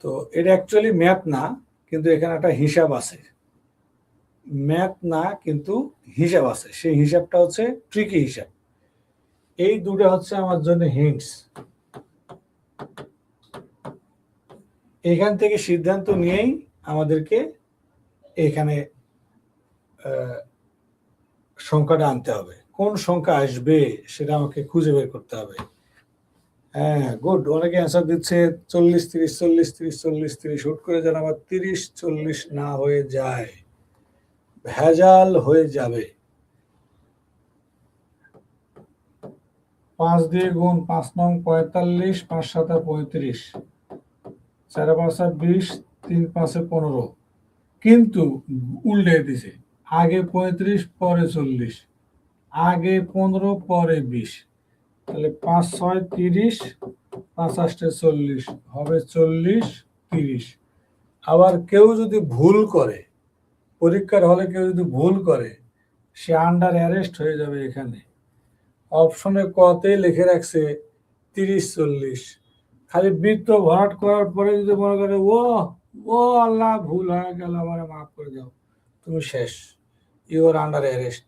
তো এটা অ্যাকচুয়ালি ম্যাথ না, কিন্তু এখানে একটা হিসাব আছে। ম্যাথ না, কিন্তু হিসাব আছে। সেই হিসাবটা হচ্ছে ট্রিকি হিসাব। এই দুটো হচ্ছে আমার জন্য হিন্টস। এখান থেকে সিদ্ধান্ত নিয়েই আমাদেরকে এখানে সংখ্যাটা আনতে হবে। কোন সংখ্যা আসবে সেটা আমাকে খুঁজে বের করতে হবে। হ্যাঁ, গুড। অনেকে অ্যান্সার দিচ্ছে 40 30 40 30 40 30। হুট করে যেন আবার 30 40 না হয়ে যায়। ভেজাল হয়ে যাবে। 5 দিয়ে গুণ, 5 নং 45, 5 সাতা 35, 4 পাঁচা 20, 3 পাঁচে 15, কিন্তু উল্টে দিছে, আগে 35 পরে 40, আগে 15 পরে 20, তাহলে 5 6 30, 5 8 40, হবে 40 30। আবার কেউ যদি ভুল করে, পরীক্ষার হলে কেউ যদি ভুল করে, সে আন্ডার অ্যারেস্ট হয়ে যাবে। এখানে অপশনে কতে লিখে রাখছে 30 40, খালি বৃত্ত ভরাট করার পরে যদি মনে করে ও ও আল্লাহ ভুল হয়ে গেল, আমার মাফ করে দাও, তুমি শেষ, ইউ আর আন্ডার অ্যারেস্ট।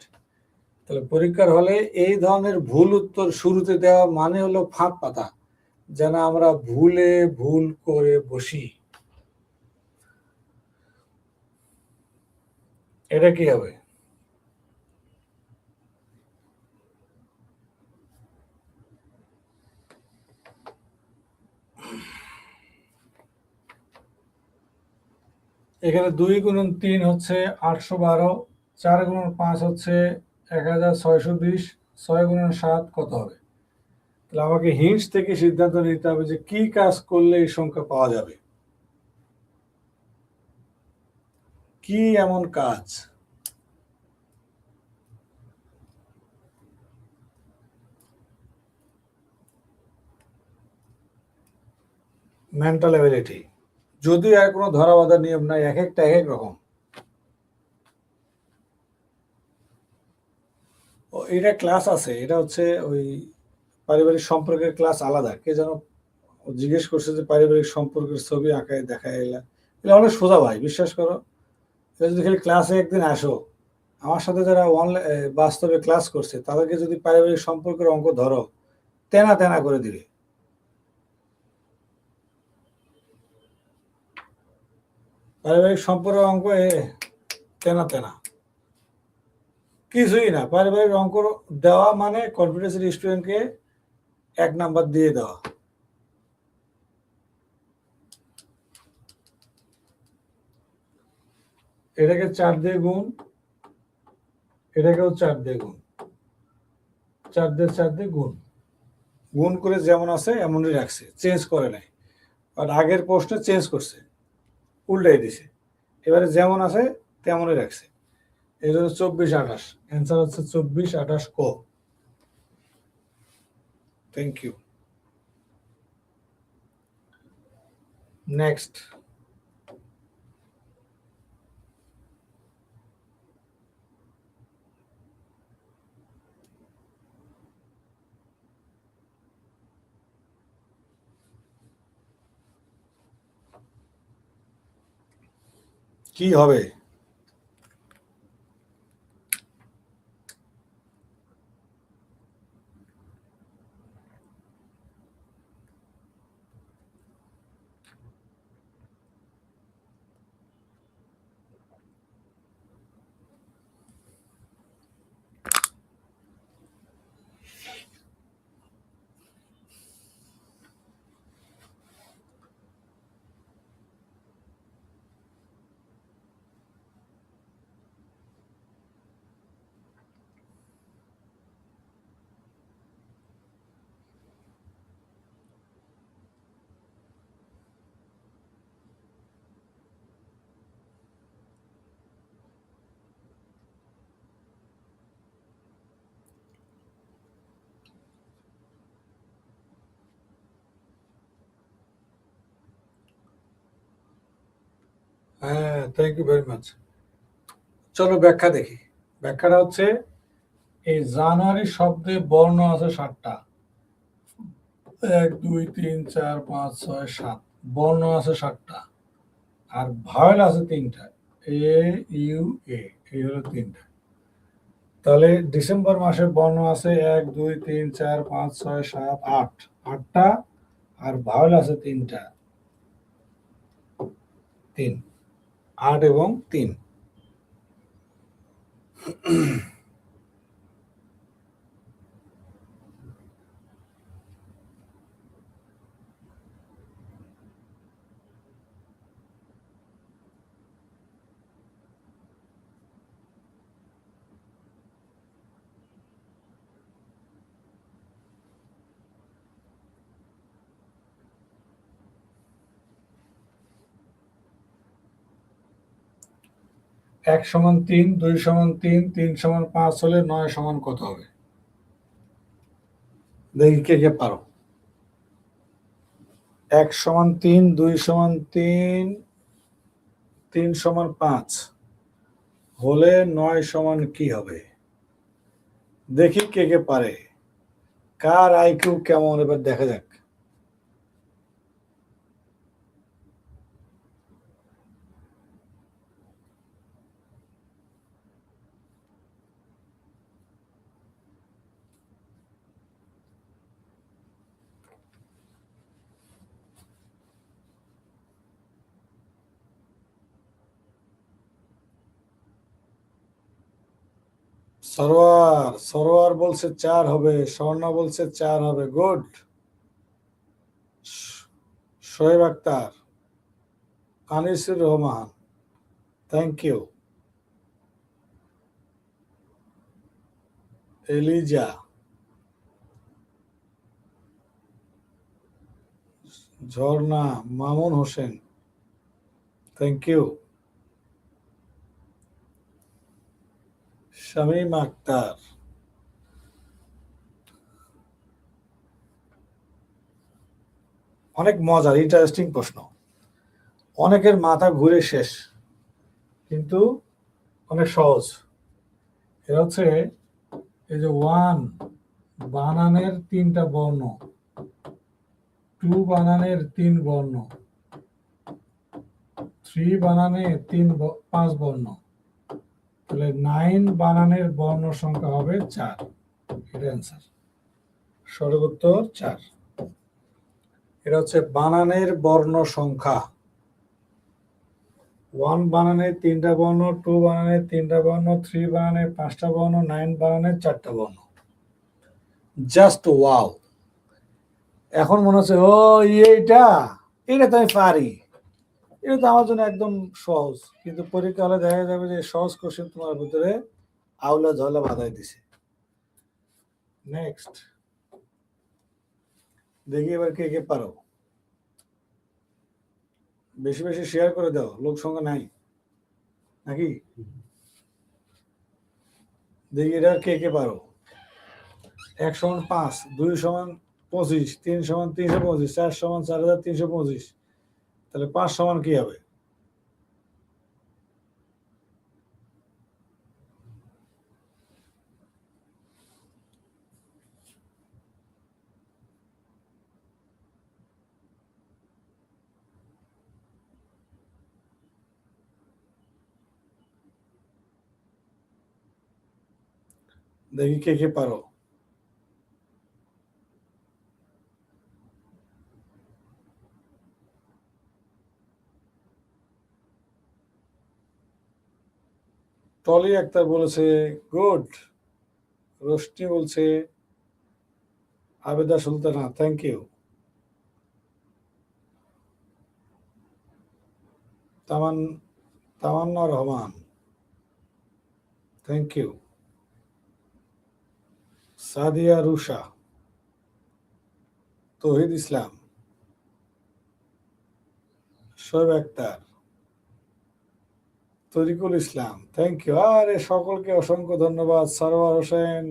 তাহলে পরীক্ষার হলে এই ধরনের ভুল উত্তর শুরুতে দেওয়া মানে হলো ফাঁক পাতা, যেন আমরা ভুলে ভুল করে বসি। এটা কি হবে? এখানে 2 গুণন 3 হচ্ছে 812, 4 গুণন 5 হচ্ছে 1620, 6 গুণন 7 কত হবে? তাহলে আমাকে হিন্টস থেকে সিদ্ধান্ত নিতে হবে যে কি কাজ করলে এই সংখ্যা পাওয়া যাবে। কি এমন কাজ? মেন্টাল অ্যাবিলিটি, যদিও আর কোনো ধরাবাঁধা নিয়ম নাই, এক একটা এক এক রকম। এটা ক্লাস আছে, এটা হচ্ছে ওই পারিবারিক সম্পর্কের ক্লাস আলাদা। কে যেন জিজ্ঞেস করছে যে পারিবারিক সম্পর্কের ছবি আঁকায় দেখায়, এটা অনেক সোজা ভাই, বিশ্বাস করো। এটা যদি খালি ক্লাসে একদিন আসো, আমার সাথে যারা অনলাইন বাস্তবে ক্লাস করছে তাদেরকে যদি পারিবারিক সম্পর্কের অঙ্ক ধরো, তেনা তেনা করে দিবে। পারিবারিক সম্পর্কের অঙ্ক তেনা তেনা কিছুই না। পারিবারিক অঙ্ক দেওয়া মানে কনফিডেন্সিয়াল স্টুডেন্টকে 1 নাম্বার দিয়ে দেওয়া। এটাকে 4 দিয়ে গুণ, এটাকেও 4 দিয়ে গুণ, 4 দিয়ে 4 দিয়ে গুণ, গুণ করে যেমন আছে এমনই রাখছে, চেঞ্জ করে নাই। আর আগের প্রশ্নে চেঞ্জ করছে, উল্টাই দিছে, এবারে যেমন আছে তেমনই রাখছে। এই জন্য 24 28, অ্যান্সার হচ্ছে 24 28 ক। Thank you. নেক্সট। কি হবে? হ্যাঁ, থ্যাংক ইউ ভেরি মাচ। চলো ব্যাখ্যা দেখি। ব্যাখ্যাটা হচ্ছে, এই জানুয়ারি শব্দে বর্ণ আছে 7টা, 1 2 3 4 5 6 7, বর্ণ আছে 7টা, আর ভাওয়েল আছে 3টা, এ ইউ এ, এই হলো 3টা। তাহলে ডিসেম্বর মাসে বর্ণ আছে 1 2 3 4 5 6 7 8, 8টা, আর ভাওয়েল আছে 3টা, 3, 8 এবং 3। 1 = 3, 2 = 3, 3 = 5 হলে 9 সমান কত হবে? দেখি কে কে পারো। 1 = 3, 2 = 3, 3 = 5 হলে 9 সমান কি হবে? দেখি কে কে পারে, কার আইকিউ কেমন, এবার দেখা যাক। সরোয়ার বলছে 4 হবে, স্বর্ণা বলছে 4 হবে। Good. Shoaib Akhtar, Anisur Rahman, thank you. Eliza, Jharna, Mamun Hossain, thank you. Shamim Akhtar, অনেক মজার ইন্টারেস্টিং প্রশ্ন, অনেকের মাথা ঘুরে শেষ, কিন্তু অনেক সহজ। এটা হচ্ছে এই যে 1 বানানের 3টা বর্ণ, 2 বানানের 3 বর্ণ, 3 বানানে 5 বর্ণ, তাহলে 9 বানানের বর্ণ সংখ্যা হবে 4। এটা অ্যান্সার, সঠিক উত্তর 4। এটা হচ্ছে বানানের বর্ণ সংখ্যা। 1 বানানের 3টা বর্ণ, 2 বানানের 3টা বর্ণ, 3 বানানের 5টা বর্ণ, 9 বানানের 4টা বর্ণ। Just wow. এখন মনে হচ্ছে ও এটা এটা তো আমি পারি, এটা তো আমার জন্য একদম সহজ, কিন্তু পরীক্ষা হলে দেখা যাবে যে সহজ কোশ্চেন তোমার ভিতরে আউলা ঝাউলা বাধাই দিছে। নেক্সট, দেখি এবার কে কে পারো। বেশি বেশি শেয়ার করে দাও, লোক সংখ্যা নাই নাকি। দেখি এটা কে কে পারো। 1 = 5, 2 = 25, 3 = 325, 4 = 4325, তাহলে 5 সমান কি হবে? দেখি কে কে পারো। টলি আক্তার বলেছে গুড, রোশনি বলছে, Abeda Sultana, thank you. Tamanna Rahman, thank you. Sadia Rusha, Touhid Islam, Shoaib Akhtar, Tarikul Islam, thank you. আরে সকলকে অসংখ্য ধন্যবাদ। সরওয়ার হোসেন,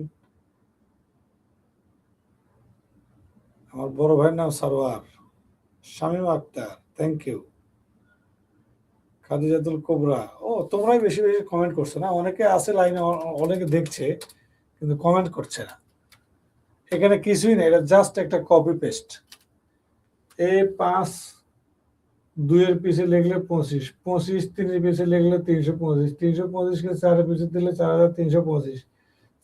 আমার বড় ভাইয়ের নাম সরওয়ার। Shamim Akhtar, thank you. খাদিজাতুল কোবরা, ও তোমরাই বেশি বেশি কমেন্ট করছো না, অনেকে আছে লাইনে, অনেকে দেখছে কিন্তু কমেন্ট করছে না। এখানে কিছুই নেই, এটা জাস্ট একটা কপি পেস্ট। 5 2 এর পিছে লিখলে 25, 25 3 এর পিছে লিখলে 325, 325 কে 4 এর পিছে দিলে 4325,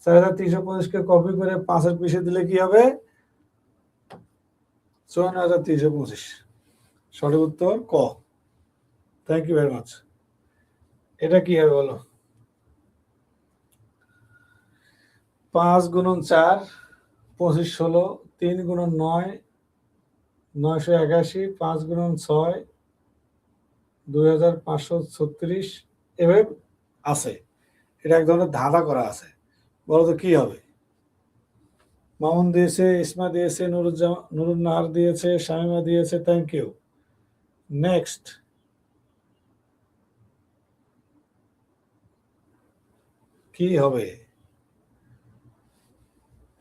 4325 কে কপি করে 5 এর পিছে দিলে কি হবে? 54325। সঠিক উত্তর ক। Thank you very much. এটা কি হবে বলো? 5 × 4 25 16, 3 × 9 981, 5 × 6 2536, এভাবে আছে। এটা এক ধরনের ধাঁধা করা আছে, বলো তো কি হবে? মামুন দিয়েছে, ইসমা দিয়েছে, নুরুন্নাহার দিয়েছে, শামিমা দিয়েছে, থ্যাংক ইউ। নেক্সট, কি হবে?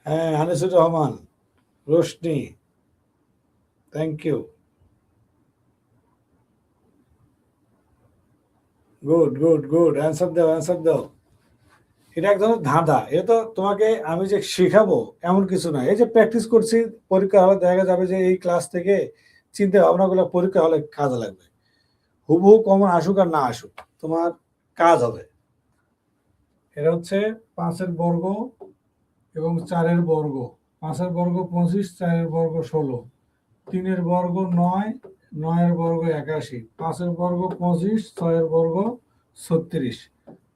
হ্যাঁ, Anisur Rahman, Roshni, thank you. Good good good, answer দাও, অ্যান্সার দাও। এটা এক ধরনের ধাঁধা। এটা তো তোমাকে আমি যে শিখাবো এমন কিছু না। এই যে প্র্যাকটিস করছি, পরীক্ষা হলে দেখা যাবে যে এই ক্লাস থেকে চিন্তা ভাবনাগুলো পরীক্ষা হলে কাজে লাগবে। হুবহু কমন আসুক আর না আসুক, তোমার কাজ হবে। এটা হচ্ছে 5-এর বর্গ এবং 4-এর বর্গ। 5-এর বর্গ 25, 4-এর বর্গ 16, 3-এর বর্গ 9, 9-এর বর্গ 81, 5-এর বর্গ 25, 6-এর বর্গ 36,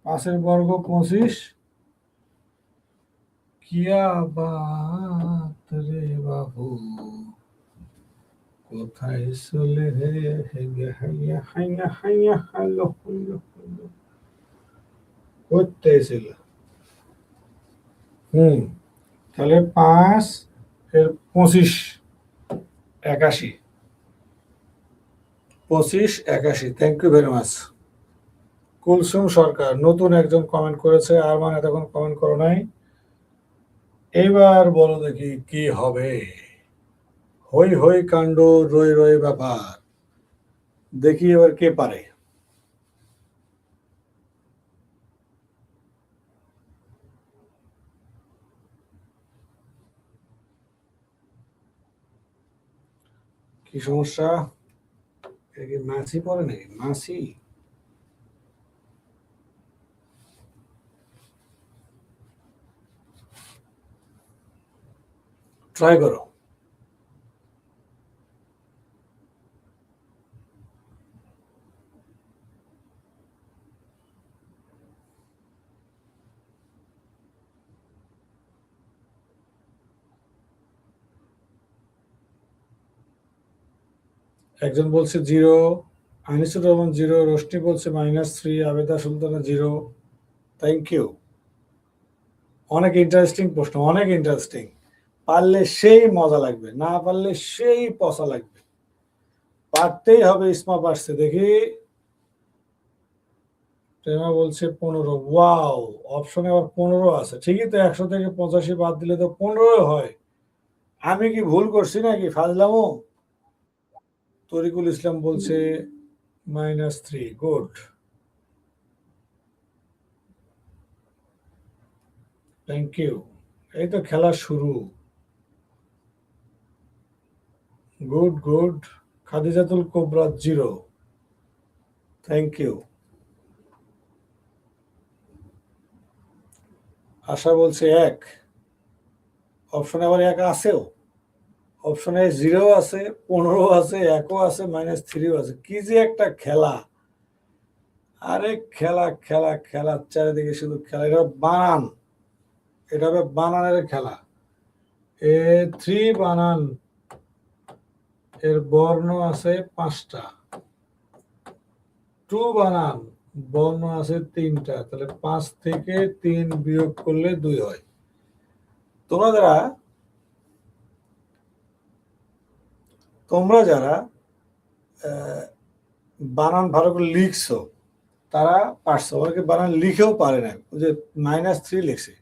5-এর বর্গ 25। কিয়া বাত রে বাবু, কোথায় চলে রে হেগে হাইয়া হাইয়া হাইয়া হালো হইলো হইলো, করতেছিল। তাহলে 5 এর 25, 81, 25, 81। Thank you very much. Kulsum Sarkar নতুন একজন কমেন্ট করেছে, আর মানে এতক্ষণ কমেন্ট করো নাই। এইবার বলো দেখি কি হবে। হই হই কাণ্ড, রই রই ব্যাপার। দেখি এবার কে পারে। কি সমস্যা? এটা কি মাছি পড়ে নাকি? মাছি? ট্রাই করো। একজন বলছে 0, আনিসুর রহমান 0, রোশনি বলছে -3, আবেদা সুলতানা 0। Thank you. অনেক ইন্টারেস্টিং প্রশ্ন, অনেক ইন্টারেস্টিং। পারলে সেই মজা লাগবে, না পারলে সেই পচা লাগবে। পারতেই হবে। ইসমা পারছে, দেখি। প্রেমা বলছে 15। ওয়াও, অপশনে আবার 15 আছে। ঠিকই তো, 100 থেকে 85 বাদ দিলে তো 15 হয়। আমি কি ভুল করছি নাকি? ফাজলামো। তরিকুল ইসলাম বলছে -3। Good, thank you. এই তো খেলা শুরু। Good good. Khadijatul Kobra 0। Thank you. Asha বলছে 1। অপশনে আবার 1 আছেও। অপশনে 0 আছে, 15 আছে, 1ও আছে, -3ও আছে। কি যে একটা খেলা! আরে খেলা খেলা খেলা, চারিদিকে শুধু খেলা। এটা বানান, এটা হবে বানানের খেলা। থ্রি বানান এর বর্ণ আছে 5টা। 2 বানান বর্ণ আছে 3টা। তাহলে 5 থেকে 3 বিয়োগ করলে 2 হয়। তোমরা যারা তোমরা যারা বানান ভালো করে লিখছো তারা পারছো। অনেকে বানান লিখেও পারে না, ওই যে -3 লিখছে।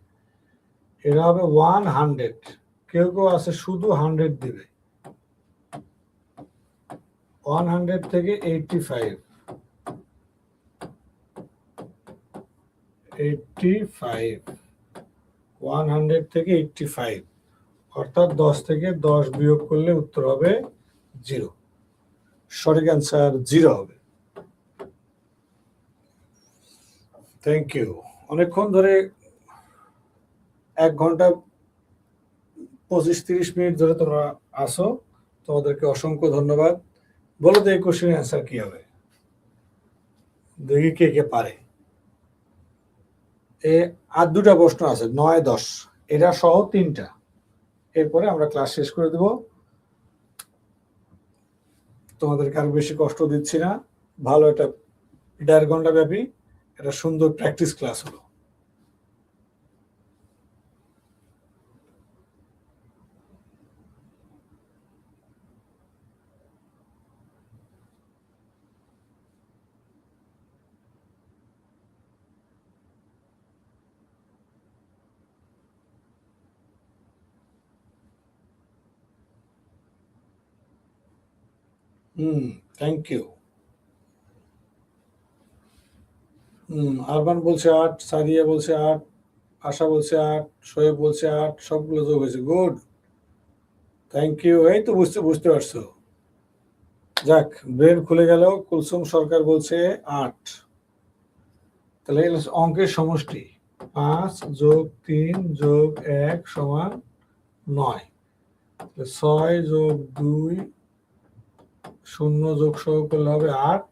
এটা হবে 100। কেউ কেউ আছে শুধু 100 দিবে। 100 থেকে 85, 85, 100 থেকে 85, অর্থাৎ 10 থেকে 10 বিয়োগ করলে উত্তর হবে 0। সঠিক অ্যান্সার 0 হবে। Thank you. অনেকক্ষণ ধরে 1 ঘন্টা 25-30 মিনিট ধরে তোমরা আসো, তোমাদেরকে অসংখ্য ধন্যবাদ। বলো তো এই কোশ্চেনের অ্যান্সার কি হবে? দেখি কে কে পারে। আর 2টা প্রশ্ন আছে, 9-10, এটা সহ 3টা। এরপরে আমরা ক্লাস শেষ করে দেব। তোমাদেরকে আর বেশি কষ্ট দিচ্ছি না। ভালো একটা 1.5 ঘন্টা ব্যাপী একটা সুন্দর প্র্যাকটিস ক্লাস হলো। Thank you. আরমান বলছে 8, সাদিয়া বলছে 8, আশা বলছে 8, শোয়েব বলছে 8, সবগুলো যোগ হয়েছে। Good, thank you. এই তো বুঝতে বুঝতে পারছো। যাক, ব্রেন খুলে গেল। কুলসুম সরকার বলছে 8। তাহলে অঙ্কের সমষ্টি 5 যোগ 3 যোগ 1 সমান 9। 6 যোগ 2 0 যোগ সহ করলে হবে 8।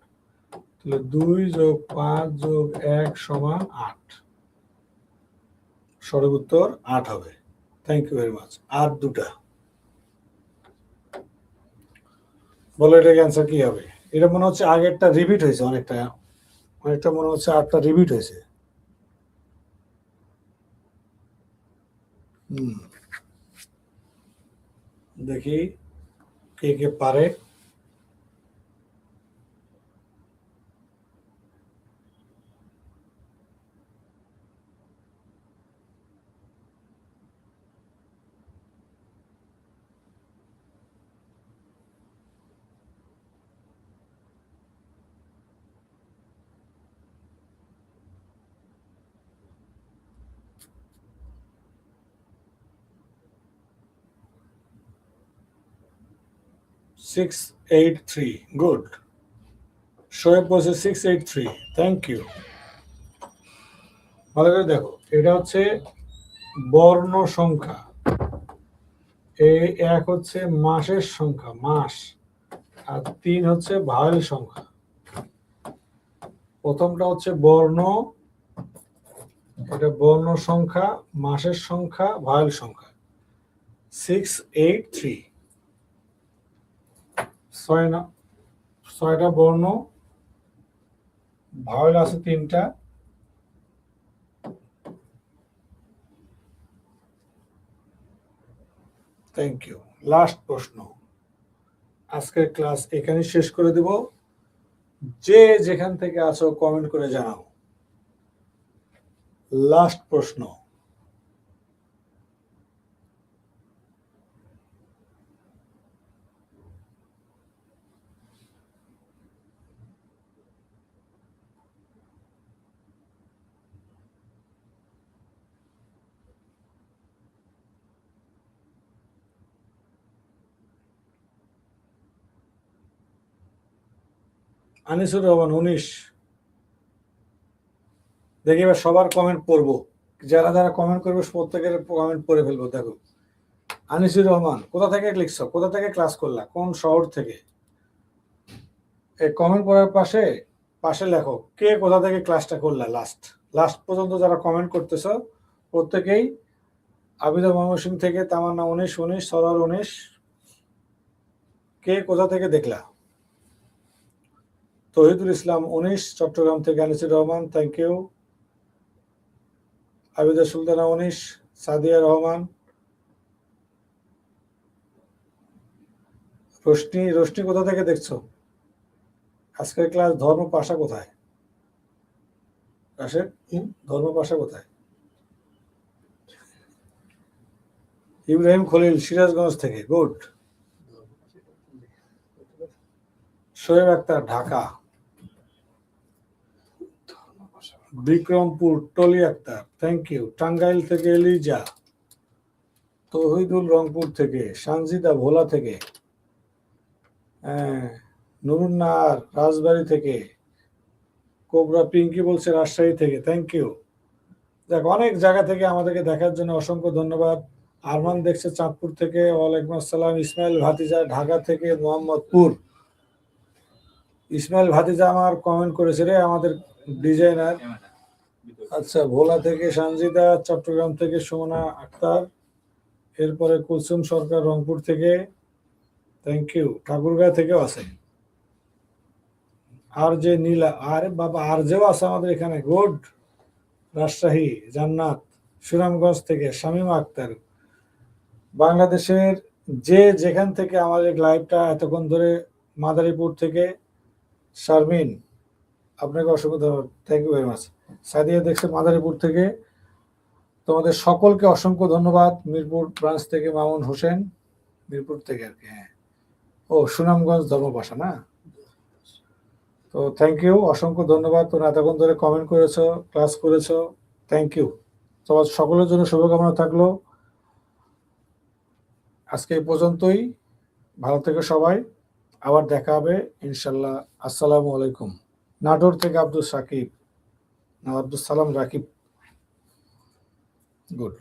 তাহলে 2 যোগ 5 যোগ 1 সমান 8। সঠিক উত্তর 8 হবে। Thank you very much. আর দুটা বলো, এটার অ্যান্সার কি হবে? এটা মনে হচ্ছে আগেরটা রিপিট হয়েছে, অনেকটা অনেকটা মনে হচ্ছে 8টা রিপিট হয়েছে। দেখি কে কে পারে। Six eight three, good. Shoaib বলছে 683, থ্যাংক ইউ। ভালো করে দেখো, এটা হচ্ছে বর্ণ সংখ্যা। এই 1 হচ্ছে মাসের সংখ্যা, মাস। আর 3 হচ্ছে ভাওয়েল সংখ্যা। প্রথমটা হচ্ছে বর্ণ, এটা বর্ণ সংখ্যা, মাসের সংখ্যা, ভাওয়েল সংখ্যা। 683, 6টা বর্ণ, ভাওয়েল আছে 3টা। Thank you. লাস্ট প্রশ্ন। আজকের ক্লাস এখানে শেষ করে দেব। যে যেখান থেকে আছো কমেন্ট করে জানাও। লাস্ট প্রশ্ন। আনিসুর রহমান 19। দেখি এবার সবার কমেন্ট পড়বো। যারা যারা কমেন্ট করবে প্রত্যেকের কমেন্ট পড়ে ফেলবো। দেখো, আনিসুর রহমান কোথা থেকে লিখছো, কোথা থেকে ক্লাস করলা, কোন শহর থেকে? এই কমেন্ট করার পাশে পাশে লেখো কে কোথা থেকে ক্লাসটা করলা। লাস্ট লাস্ট পর্যন্ত যারা কমেন্ট করতেছ প্রত্যেকেই। আবিদা ময়মনসিংহ থেকে, তামান্না 19, 19, সরার 19। কে কোথা থেকে দেখলা? তহিদুল ইসলাম 19, চট্টগ্রাম থেকে। Anisur Rahman, thank you. আবিদা সুলতানা 19, সাদিয়া রহমান, রোশনি। রোশনি কোথা থেকে দেখছো? আজকের ক্লাস ধর্ম পাশা কোথায়? রাশেদ, ধর্ম পাশা কোথায়? ইব্রাহিম খলিল সিরাজগঞ্জ থেকে, good. Shoaib Akhtar Dhaka. Bikrampur Toli Akhtar, thank you. Tangail থেকে এলিজা। তহিদুল রংপুর থেকে। সানজিদা ভোলা থেকে। নুরুন্নাহার রাজবাড়ী থেকে। কোবরা পিঙ্কি বলছে রাজশাহী থেকে, থ্যাংক ইউ। দেখ, অনেক জায়গা থেকে আমাদেরকে দেখার জন্য অসংখ্য ধন্যবাদ। আরমান দেখছে চাঁদপুর থেকে, ওয়ালাইকুম আসসালাম। ইসমাইল ভাতিজা ঢাকা থেকে। মোহাম্মদপুর, ইসমাইল ভাতিজা আমার কমেন্ট করেছে রে, আমাদের ডিজাইনার। আচ্ছা, ভোলা থেকে সানজিদা, চট্টগ্রাম থেকে সুমনা আক্তার, এরপরে কুলসুম সরকার রংপুর থেকে, থ্যাংক ইউ। ঠাকুরগাঁ থেকেও আছে। আর যে নীলা, আরে বাবা, আর যেও আছে আমাদের এখানে, গুড। রাজশাহী জান্নাত। সুনামগঞ্জ থেকে শামীমা আক্তার। বাংলাদেশের যে যেখান থেকে আমাদের লাইভটা এতক্ষণ ধরে, মাদারীপুর থেকে শারমিন, আপনাকে অসংখ্য ধন্যবাদ, thank you very much. Sadia দেখছে মাদারীপুর থেকে। তোমাদের সকলকে অসংখ্য ধন্যবাদ। মিরপুর ব্রাঞ্চ থেকে মামুন হোসেন, মিরপুর থেকে আর কি, হ্যাঁ। ও সুনামগঞ্জ ধর্মপাশা না? তো থ্যাংক ইউ, অসংখ্য ধন্যবাদ। তোমরা এতক্ষণ ধরে কমেন্ট করেছো, ক্লাস করেছো, থ্যাংক ইউ। তোমার সকলের জন্য শুভকামনা থাকলো। আজকে এই পর্যন্তই, ভালো থেকো সবাই, আবার দেখা হবে ইনশাল্লাহ। আসসালামু আলাইকুম। নাটোর থেকে আব্দুল সাকিব, না আব্দুল সালাম রাকিব। গুড।